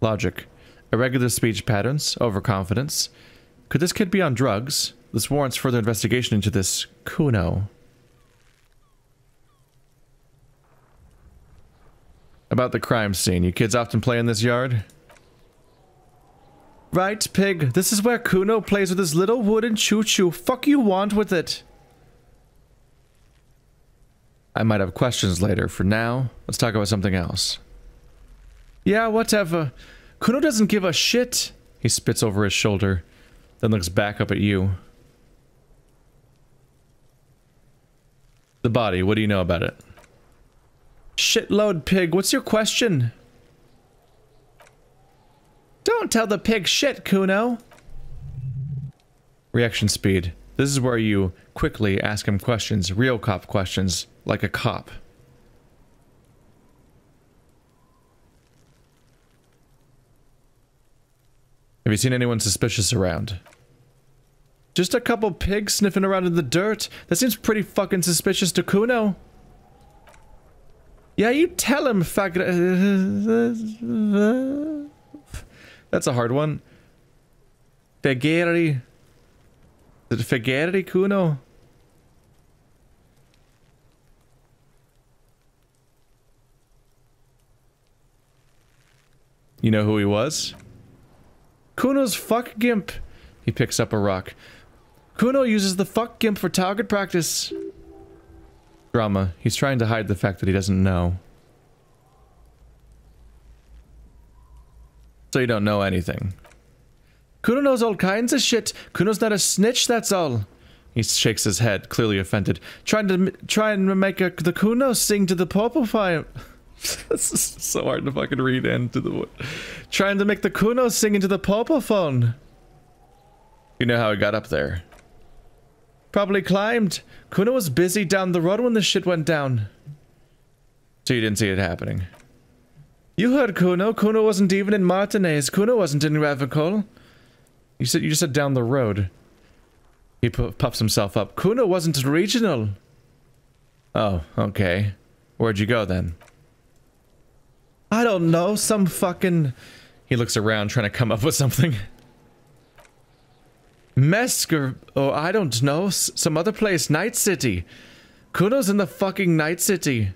Logic. Irregular speech patterns, overconfidence. Could this kid be on drugs? This warrants further investigation into this Kuno. About the crime scene. You kids often play in this yard? Right, pig. This is where Kuno plays with his little wooden choo-choo. Fuck you want with it? I might have questions later. For now, let's talk about something else. Yeah, whatever. Kuno doesn't give a shit. He spits over his shoulder, then looks back up at you. The body, what do you know about it? Shitload, pig. What's your question? Don't tell the pig shit, Kuno. Reaction speed. This is where you quickly ask him questions, real cop questions, like a cop. Have you seen anyone suspicious around? Just a couple pigs sniffing around in the dirt. That seems pretty fucking suspicious to Kuno. Yeah, you tell him, That's a hard one. Fegeri. Is it Fegeri, Kuno? You know who he was? Kuno's fuck gimp. He picks up a rock. Kuno uses the fuck gimp for target practice. Drama. He's trying to hide the fact that he doesn't know. So you don't know anything. Kuno knows all kinds of shit. Kuno's not a snitch, that's all. He shakes his head, clearly offended. Try and make the Kuno sing to the popophone. This is so hard to fucking read into the... Trying to make the Kuno sing into the popophone. You know how he got up there? Probably climbed. Kuno was busy down the road when the shit went down. So you didn't see it happening. You heard Kuno. Kuno wasn't even in Martinez. Kuno wasn't in Revicol. You just said down the road. He puffs himself up. Kuno wasn't regional. Oh, okay. Where'd you go then? I don't know. Some fucking... He looks around trying to come up with something. Mesker, oh, I don't know, some other place, Night City. Kuno's in the fucking Night City.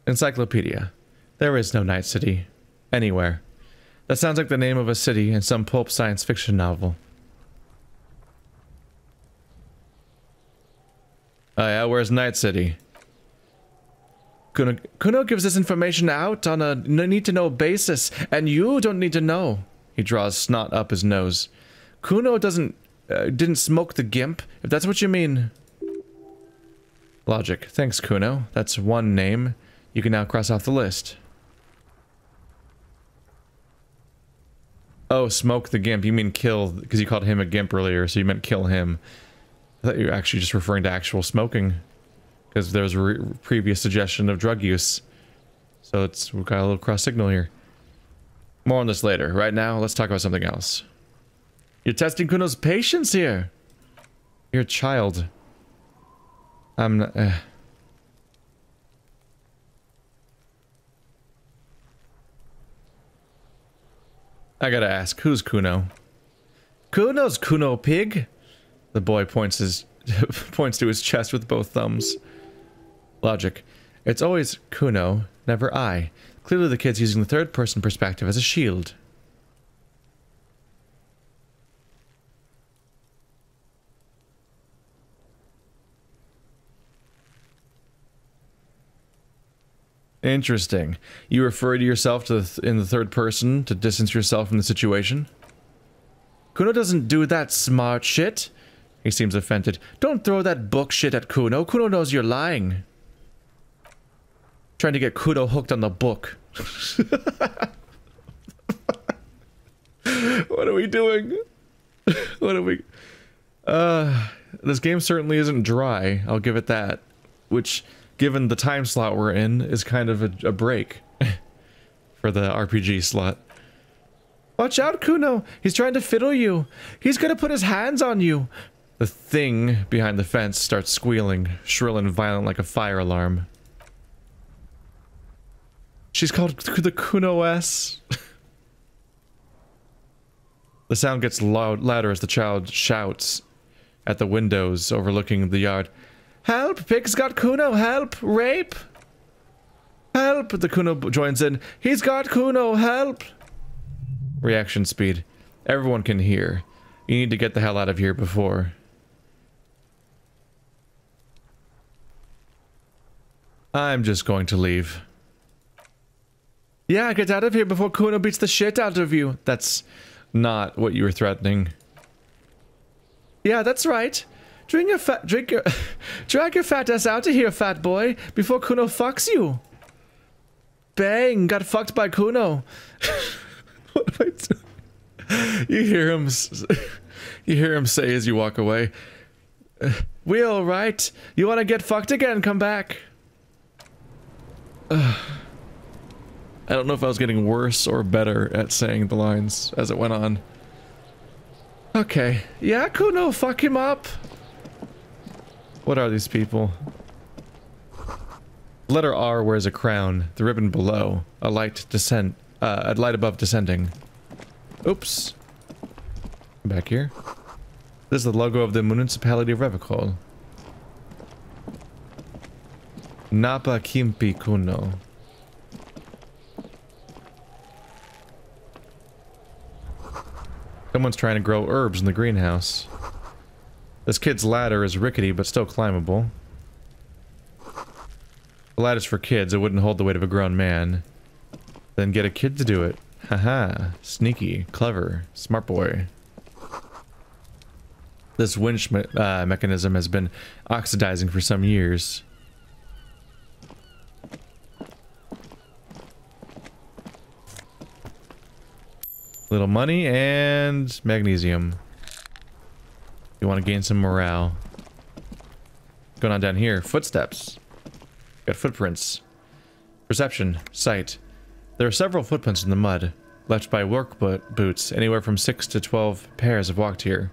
Encyclopedia. There is no Night City. Anywhere. That sounds like the name of a city in some pulp science fiction novel. Oh yeah, where's Night City? Kuno gives this information out on a need-to-know basis, and you don't need to know. He draws snot up his nose. Kuno didn't smoke the gimp, if that's what you mean. Logic. Thanks, Kuno. That's one name. You can now cross off the list. Oh, smoke the gimp. You mean kill, because you called him a gimp earlier, so you meant kill him. I thought you were actually just referring to actual smoking. Because there was a previous suggestion of drug use. So we've got a little cross signal here. More on this later. Right now, let's talk about something else. You're testing Kuno's patience here. You're a child. I'm not... I gotta ask, who's Kuno? Kuno's Kuno, pig! The boy points to his chest with both thumbs. Logic. It's always Kuno, never I. Clearly the kid's using the third-person perspective as a shield. Interesting. You refer to yourself in the third person to distance yourself from the situation? Kuno doesn't do that smart shit. He seems offended. Don't throw that book shit at Kuno. Kuno knows you're lying. Trying to get Kuno hooked on the book. What are we doing? What are we... this game certainly isn't dry, I'll give it that. Which, given the time slot we're in, is kind of a break. For the RPG slot. Watch out, Kuno! He's trying to fiddle you! He's gonna put his hands on you! The thing behind the fence starts squealing, shrill and violent like a fire alarm. She's called the Kuno S. The sound gets louder as the child shouts at the windows overlooking the yard. Help! Pig's got Kuno! Help! Rape! Help! The Kuno joins in. He's got Kuno! Help! Reaction speed. Everyone can hear. You need to get the hell out of here before... I'm just going to leave. Yeah, get out of here before Kuno beats the shit out of you. That's not what you were threatening. Yeah, that's right. Drag your fat ass out of here, fat boy, before Kuno fucks you. Bang, got fucked by Kuno. What am I doing? You hear him say as you walk away. Will, right? You want to get fucked again? Come back. I don't know if I was getting worse or better at saying the lines as it went on. Okay. Yeah, Kuno, fuck him up. What are these people? Letter R wears a crown. The ribbon below. A light above descending. Oops. Back here. This is the logo of the municipality of Revicol. Napa Kimpi Kuno. Someone's trying to grow herbs in the greenhouse. This kid's ladder is rickety but still climbable. The ladder's for kids, it wouldn't hold the weight of a grown man. Then get a kid to do it. Haha. Sneaky. Clever. Smart boy. This winch mechanism has been oxidizing for some years. Little money and magnesium. You want to gain some morale. What's going on down here? Footsteps. Got footprints. Perception. Sight. There are several footprints in the mud, left by work boots. Anywhere from 6 to 12 pairs have walked here.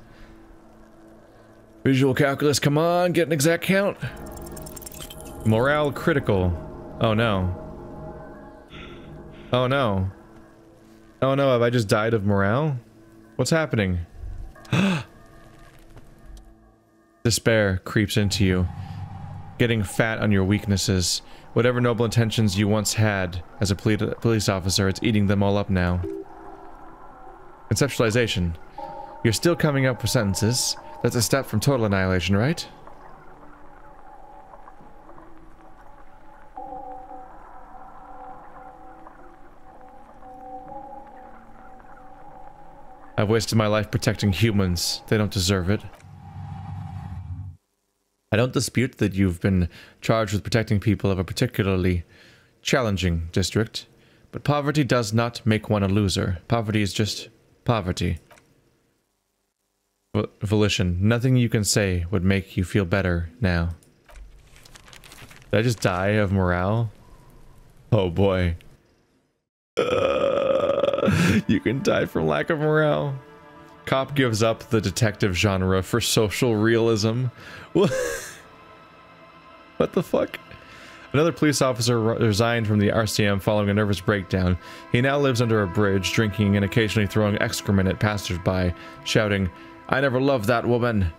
Visual calculus, come on, get an exact count. Morale critical. Oh no. Oh no. Oh no, have I just died of morale? What's happening? Despair creeps into you. Getting fat on your weaknesses. Whatever noble intentions you once had as a police officer, it's eating them all up now. Conceptualization. You're still coming up with sentences. That's a step from total annihilation, right? I've wasted my life protecting humans. They don't deserve it. I don't dispute that you've been charged with protecting people of a particularly challenging district, but poverty does not make one a loser. Poverty is just poverty. Volition. Nothing you can say would make you feel better now. Did I just die of morale? Oh boy. You can die from lack of morale. Cop gives up the detective genre for social realism. What the fuck? Another police officer resigned from the RCM following a nervous breakdown. He now lives under a bridge, drinking and occasionally throwing excrement at passersby, shouting, "I never loved that woman."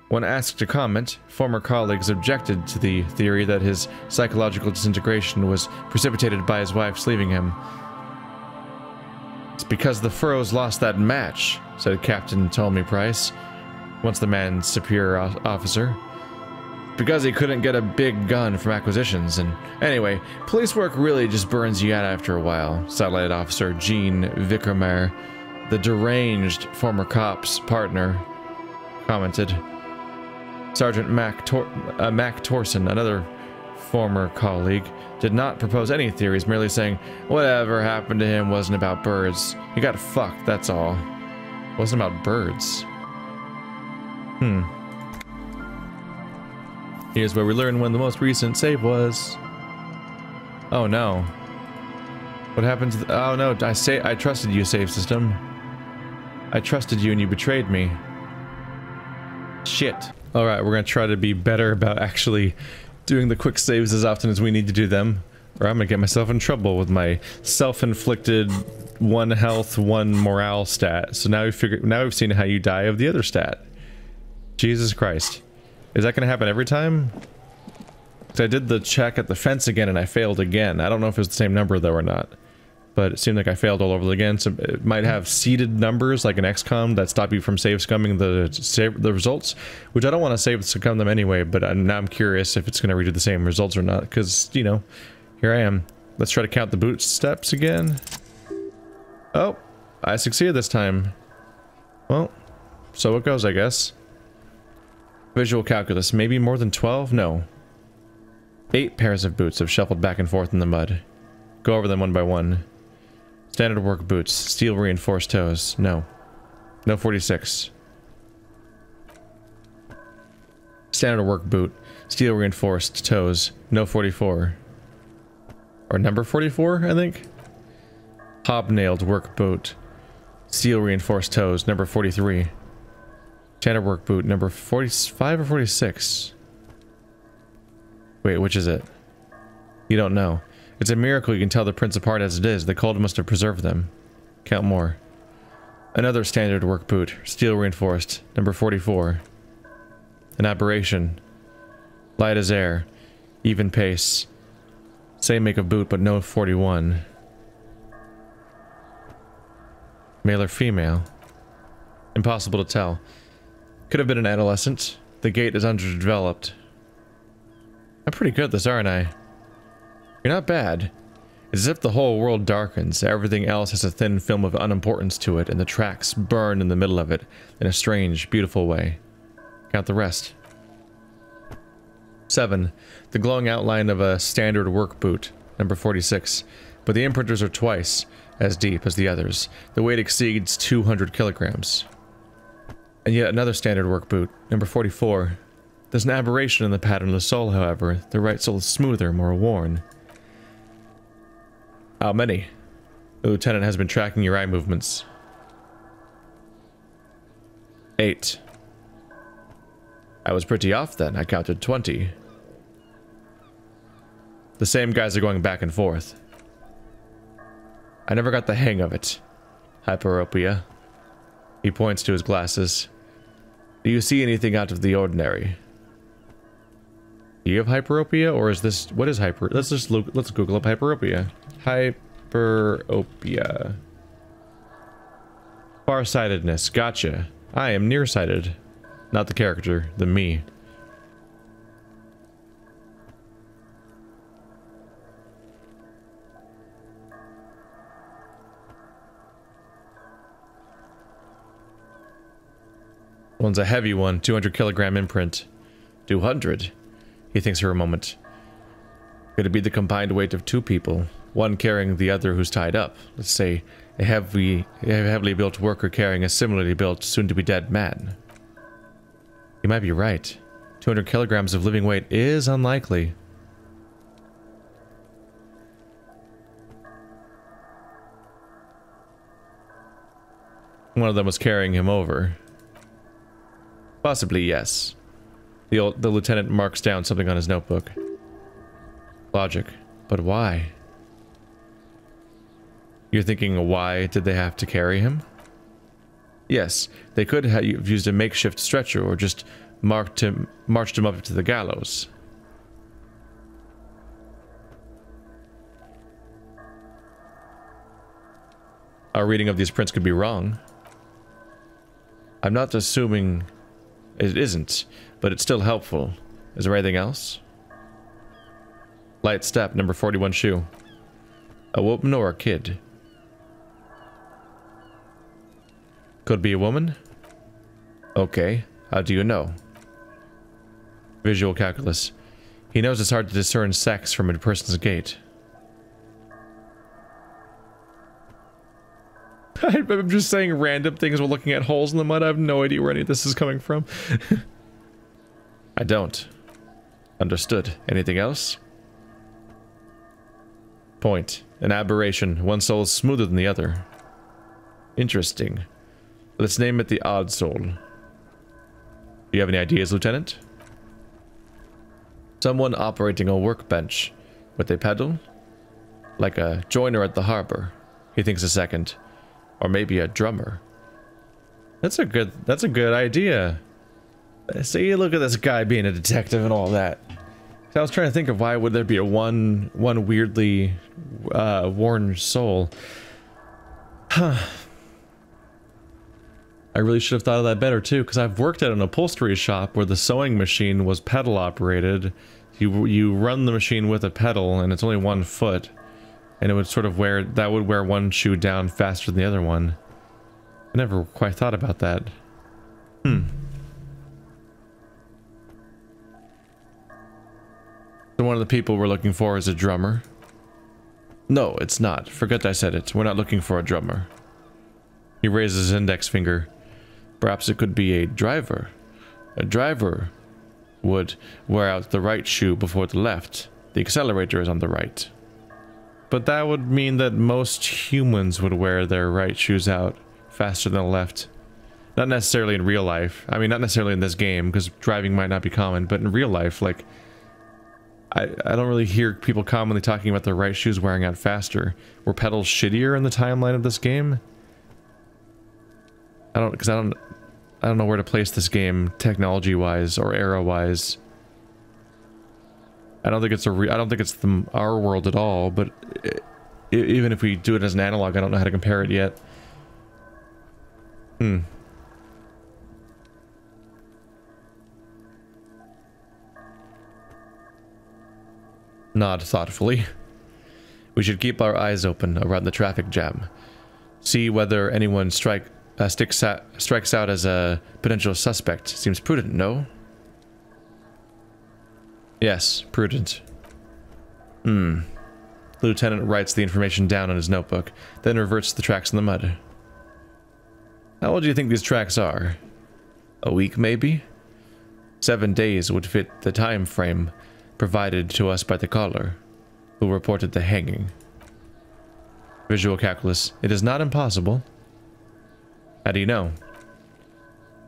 When asked to comment, former colleagues objected to the theory that his psychological disintegration was precipitated by his wife's leaving him. "It's because the furrows lost that match," said Captain Ptolemy Price, once the man's superior officer. "Because he couldn't get a big gun from acquisitions, and anyway, police work really just burns you out after a while," Satellite Officer Gene Vickermeyer, the deranged former cop's partner, commented. Sergeant Mac Torson, another former colleague, did not propose any theories, merely saying, whatever happened to him wasn't about birds. He got fucked, that's all. Wasn't about birds. Here's where we learn when the most recent save was. Oh no. What happened to the— oh no, I trusted you, save system. I trusted you and you betrayed me. Shit. Alright, we're gonna try to be better about actually doing the quick saves as often as we need to do them, or I'm gonna get myself in trouble with my self-inflicted 1 health, 1 morale stat. So now we've seen how you die of the other stat. Jesus Christ. Is that gonna happen every time? 'Cause I did the check at the fence again and I failed again. I don't know if it was the same number though or not. But it seemed like I failed all over again, so it might have seeded numbers like an XCOM that stop you from save scumming the results, which I don't want to save scum them anyway, but now I'm curious if it's going to redo the same results or not, because, you know, here I am. Let's try to count the boot steps again. Oh, I succeeded this time. Well, so it goes, I guess. Visual calculus, maybe more than 12? No. 8 pairs of boots have shuffled back and forth in the mud. Go over them one by one. Standard work boots. Steel reinforced toes. No. No 46. Standard work boot. Steel reinforced toes. No 44. Or number 44, I think? Hobnailed work boot. Steel reinforced toes. Number 43. Standard work boot. Number 45 or 46? Wait, which is it? You don't know. It's a miracle you can tell the prints apart as it is. The cold must have preserved them. Count more. Another standard work boot. Steel reinforced. Number 44. An aberration. Light as air. Even pace. Same make of boot, but no 41. Male or female? Impossible to tell. Could have been an adolescent. The gait is underdeveloped. I'm pretty good at this, aren't I? You're not bad. It's as if the whole world darkens, everything else has a thin film of unimportance to it, and the tracks burn in the middle of it, in a strange, beautiful way. Count the rest. 7. The glowing outline of a standard work boot, number 46, but the imprinters are twice as deep as the others. The weight exceeds 200 kilograms. And yet another standard work boot, number 44. There's an aberration in the pattern of the sole, however. The right sole is smoother, more worn. How many? The lieutenant has been tracking your eye movements. 8. I was pretty off then. I counted 20. The same guys are going back and forth. I never got the hang of it. Hyperopia. He points to his glasses. Do you see anything out of the ordinary? Do you have hyperopia, or is this— what is hyper— let's just look— let's Google up hyperopia. Hyperopia. Farsightedness. Gotcha. I am nearsighted. Not the character, the me. One's a heavy one, 200 kilogram imprint. 200? He thinks for a moment. Could it be the combined weight of 2 people? One carrying the other who's tied up. Let's say a heavily built worker carrying a similarly built, soon-to-be-dead man. You might be right. 200 kilograms of living weight is unlikely. One of them was carrying him over. Possibly, yes. The lieutenant marks down something on his notebook. Logic. But why? You're thinking, why did they have to carry him? Yes, they could have used a makeshift stretcher or just marched him up to the gallows. Our reading of these prints could be wrong. I'm not assuming it isn't, but it's still helpful. Is there anything else? Light step, number 41 shoe. A woman or a kid? Could be a woman? Okay. How do you know? Visual calculus. He knows it's hard to discern sex from a person's gait. I'm just saying random things while looking at holes in the mud. I have no idea where any of this is coming from. I don't. Understood. Anything else? Point. An aberration. One soul is smoother than the other. Interesting. Let's name it the odd soul. Do you have any ideas, Lieutenant? Someone operating a workbench with a pedal? Like a joiner at the harbor. He thinks a second. Or maybe a drummer. That's a good idea. See, look at this guy being a detective and all that. So I was trying to think of why would there be a one weirdly worn soul. Huh. I really should have thought of that better too, because I've worked at an upholstery shop where the sewing machine was pedal operated. You run the machine with a pedal and it's only 1 foot. And it would sort of wear one shoe down faster than the other one. I never quite thought about that. So one of the people we're looking for is a drummer? No, it's not. Forget I said it. We're not looking for a drummer. He raises his index finger. Perhaps it could be a driver. A driver would wear out the right shoe before the left. The accelerator is on the right. But that would mean that most humans would wear their right shoes out faster than the left. Not necessarily in real life. I mean, not necessarily in this game, because driving might not be common, but in real life, like, I don't really hear people commonly talking about their right shoes wearing out faster. Were pedals shittier in the timeline of this game? I don't know where to place this game technology-wise or era-wise. I don't think it's our world at all, but even if we do it as an analog, I don't know how to compare it yet. Nod thoughtfully. We should keep our eyes open around the traffic jam. See whether anyone strikes out as a potential suspect. Seems prudent, no? Yes, prudent. The lieutenant writes the information down on his notebook, then reverts to the tracks in the mud. How old do you think these tracks are? A week, maybe? 7 days would fit the time frame provided to us by the caller, who reported the hanging. Visual calculus. It is not impossible. How do you know?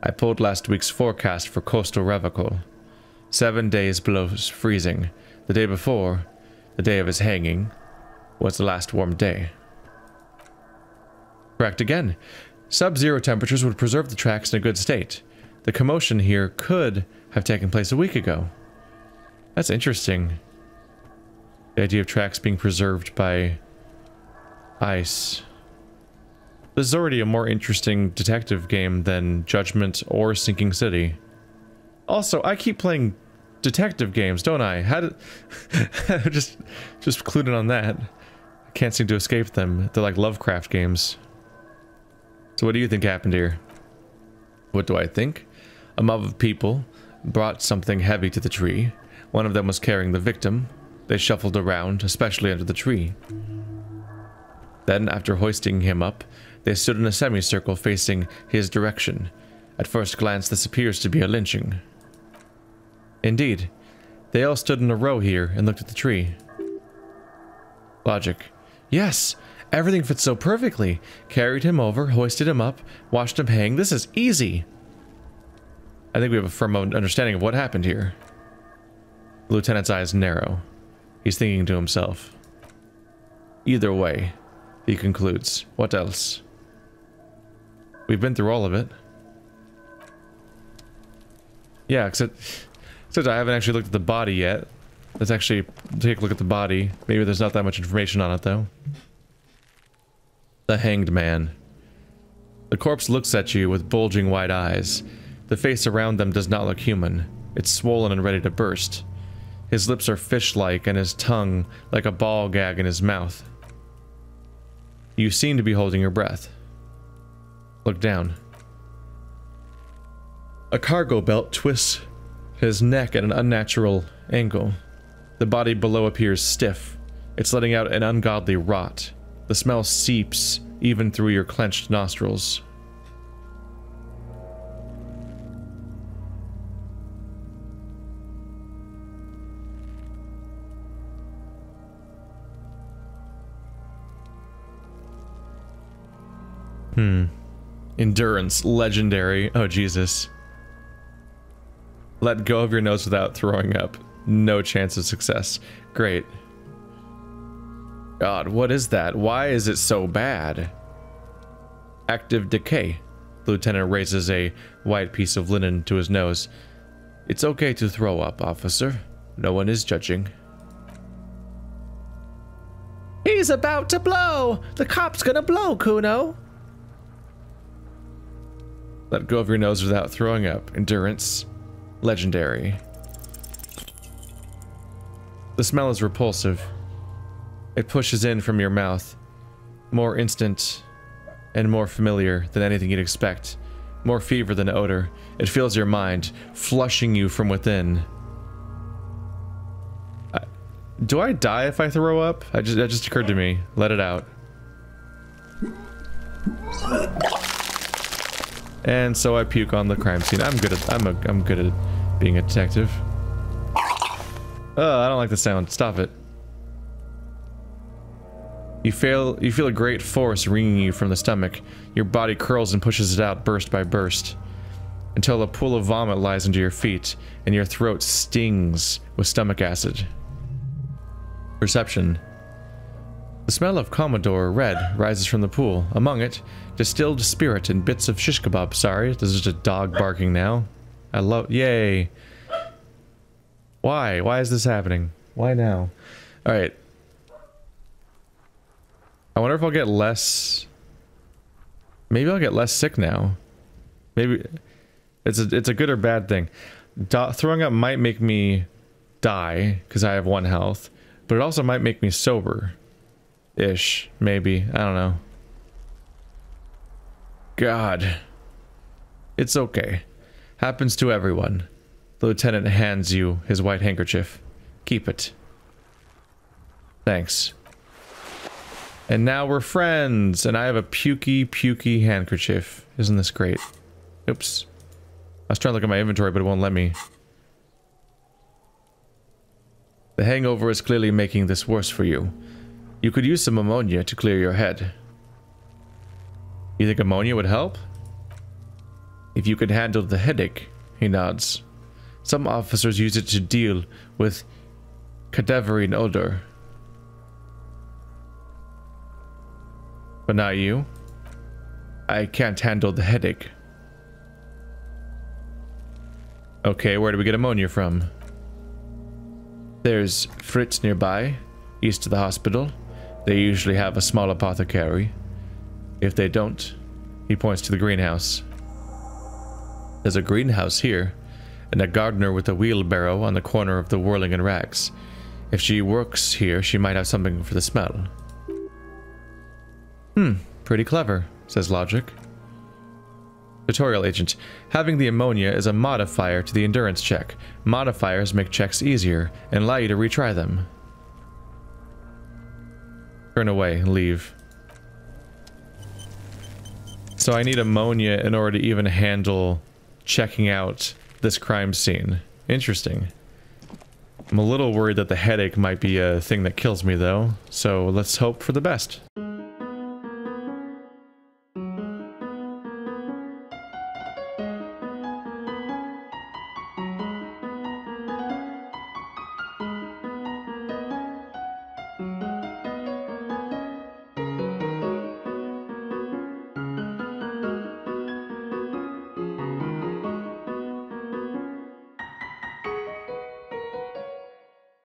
I pulled last week's forecast for coastal Revachol. 7 days below freezing. The day before, the day of his hanging, was the last warm day. Correct again. Sub-zero temperatures would preserve the tracks in a good state. The commotion here could have taken place a week ago. That's interesting. The idea of tracks being preserved by ice. This is already a more interesting detective game than Judgment or Sinking City. Also, I keep playing detective games, don't I? How did... just clued in on that. I can't seem to escape them. They're like Lovecraft games. So what do you think happened here? What do I think? A mob of people brought something heavy to the tree. One of them was carrying the victim. They shuffled around, especially under the tree. Then, after hoisting him up, they stood in a semicircle facing his direction. At first glance, this appears to be a lynching. Indeed. They all stood in a row here and looked at the tree. Logic. Yes! Everything fits so perfectly. Carried him over, hoisted him up, watched him hang. This is easy! I think we have a firm understanding of what happened here. The lieutenant's eyes narrow. He's thinking to himself. Either way, he concludes. What else? We've been through all of it. Yeah, except I haven't actually looked at the body yet. Let's actually take a look at the body. Maybe there's not that much information on it, though. The hanged man. The corpse looks at you with bulging wide eyes. The face around them does not look human. It's swollen and ready to burst. His lips are fish-like and his tongue like a ball gag in his mouth. You seem to be holding your breath. Look down. A cargo belt twists his neck at an unnatural angle. The body below appears stiff. It's letting out an ungodly rot. The smell seeps even through your clenched nostrils. Endurance, legendary. Oh, Jesus. Let go of your nose without throwing up. No chance of success. Great. God, what is that? Why is it so bad? Active decay. The lieutenant raises a white piece of linen to his nose. It's okay to throw up, officer. No one is judging. He's about to blow! The cop's gonna blow, Kuno! Let go of your nose without throwing up. Endurance. Legendary. The smell is repulsive. It pushes in from your mouth. More instant and more familiar than anything you'd expect. More fever than odor. It fills your mind, flushing you from within. Do I die if I throw up? That just occurred to me. Let it out. And so I puke on the crime scene. I'm good at being a detective. Oh, I don't like the sound. Stop it. You feel a great force wringing you from the stomach. Your body curls and pushes it out burst by burst, until a pool of vomit lies under your feet, and your throat stings with stomach acid. Perception. The smell of Commodore Red rises from the pool. Among it, distilled spirit and bits of shish kebab. Sorry, this is just a dog barking now. I love. Yay. Why? Why is this happening? Why now? Alright. I wonder if I'll get less... Maybe I'll get less sick now. Maybe... It's a good or bad thing. Throwing up might make me die, because I have 1 health. But it also might make me sober. Ish. Maybe. I don't know. God. It's okay. Happens to everyone. The lieutenant hands you his white handkerchief. Keep it. Thanks. And now we're friends, and I have a pukey handkerchief. Isn't this great? Oops. I was trying to look at my inventory, but it won't let me. The hangover is clearly making this worse for you. You could use some ammonia to clear your head. You think ammonia would help? If you could handle the headache, he nods. Some officers use it to deal with cadaverine odor. But not you. I can't handle the headache. Okay, where do we get ammonia from? There's Fritz nearby, east of the hospital. They usually have a small apothecary. If they don't, he points to the greenhouse. There's a greenhouse here, and a gardener with a wheelbarrow on the corner of the whirling and rags. If she works here, she might have something for the smell. Pretty clever, says Logic. Tutorial agent. Having the ammonia is a modifier to the endurance check. Modifiers make checks easier and allow you to retry them. Turn away, leave. So I need ammonia in order to even handle checking out this crime scene. Interesting. I'm a little worried that the headache might be a thing that kills me though, so let's hope for the best.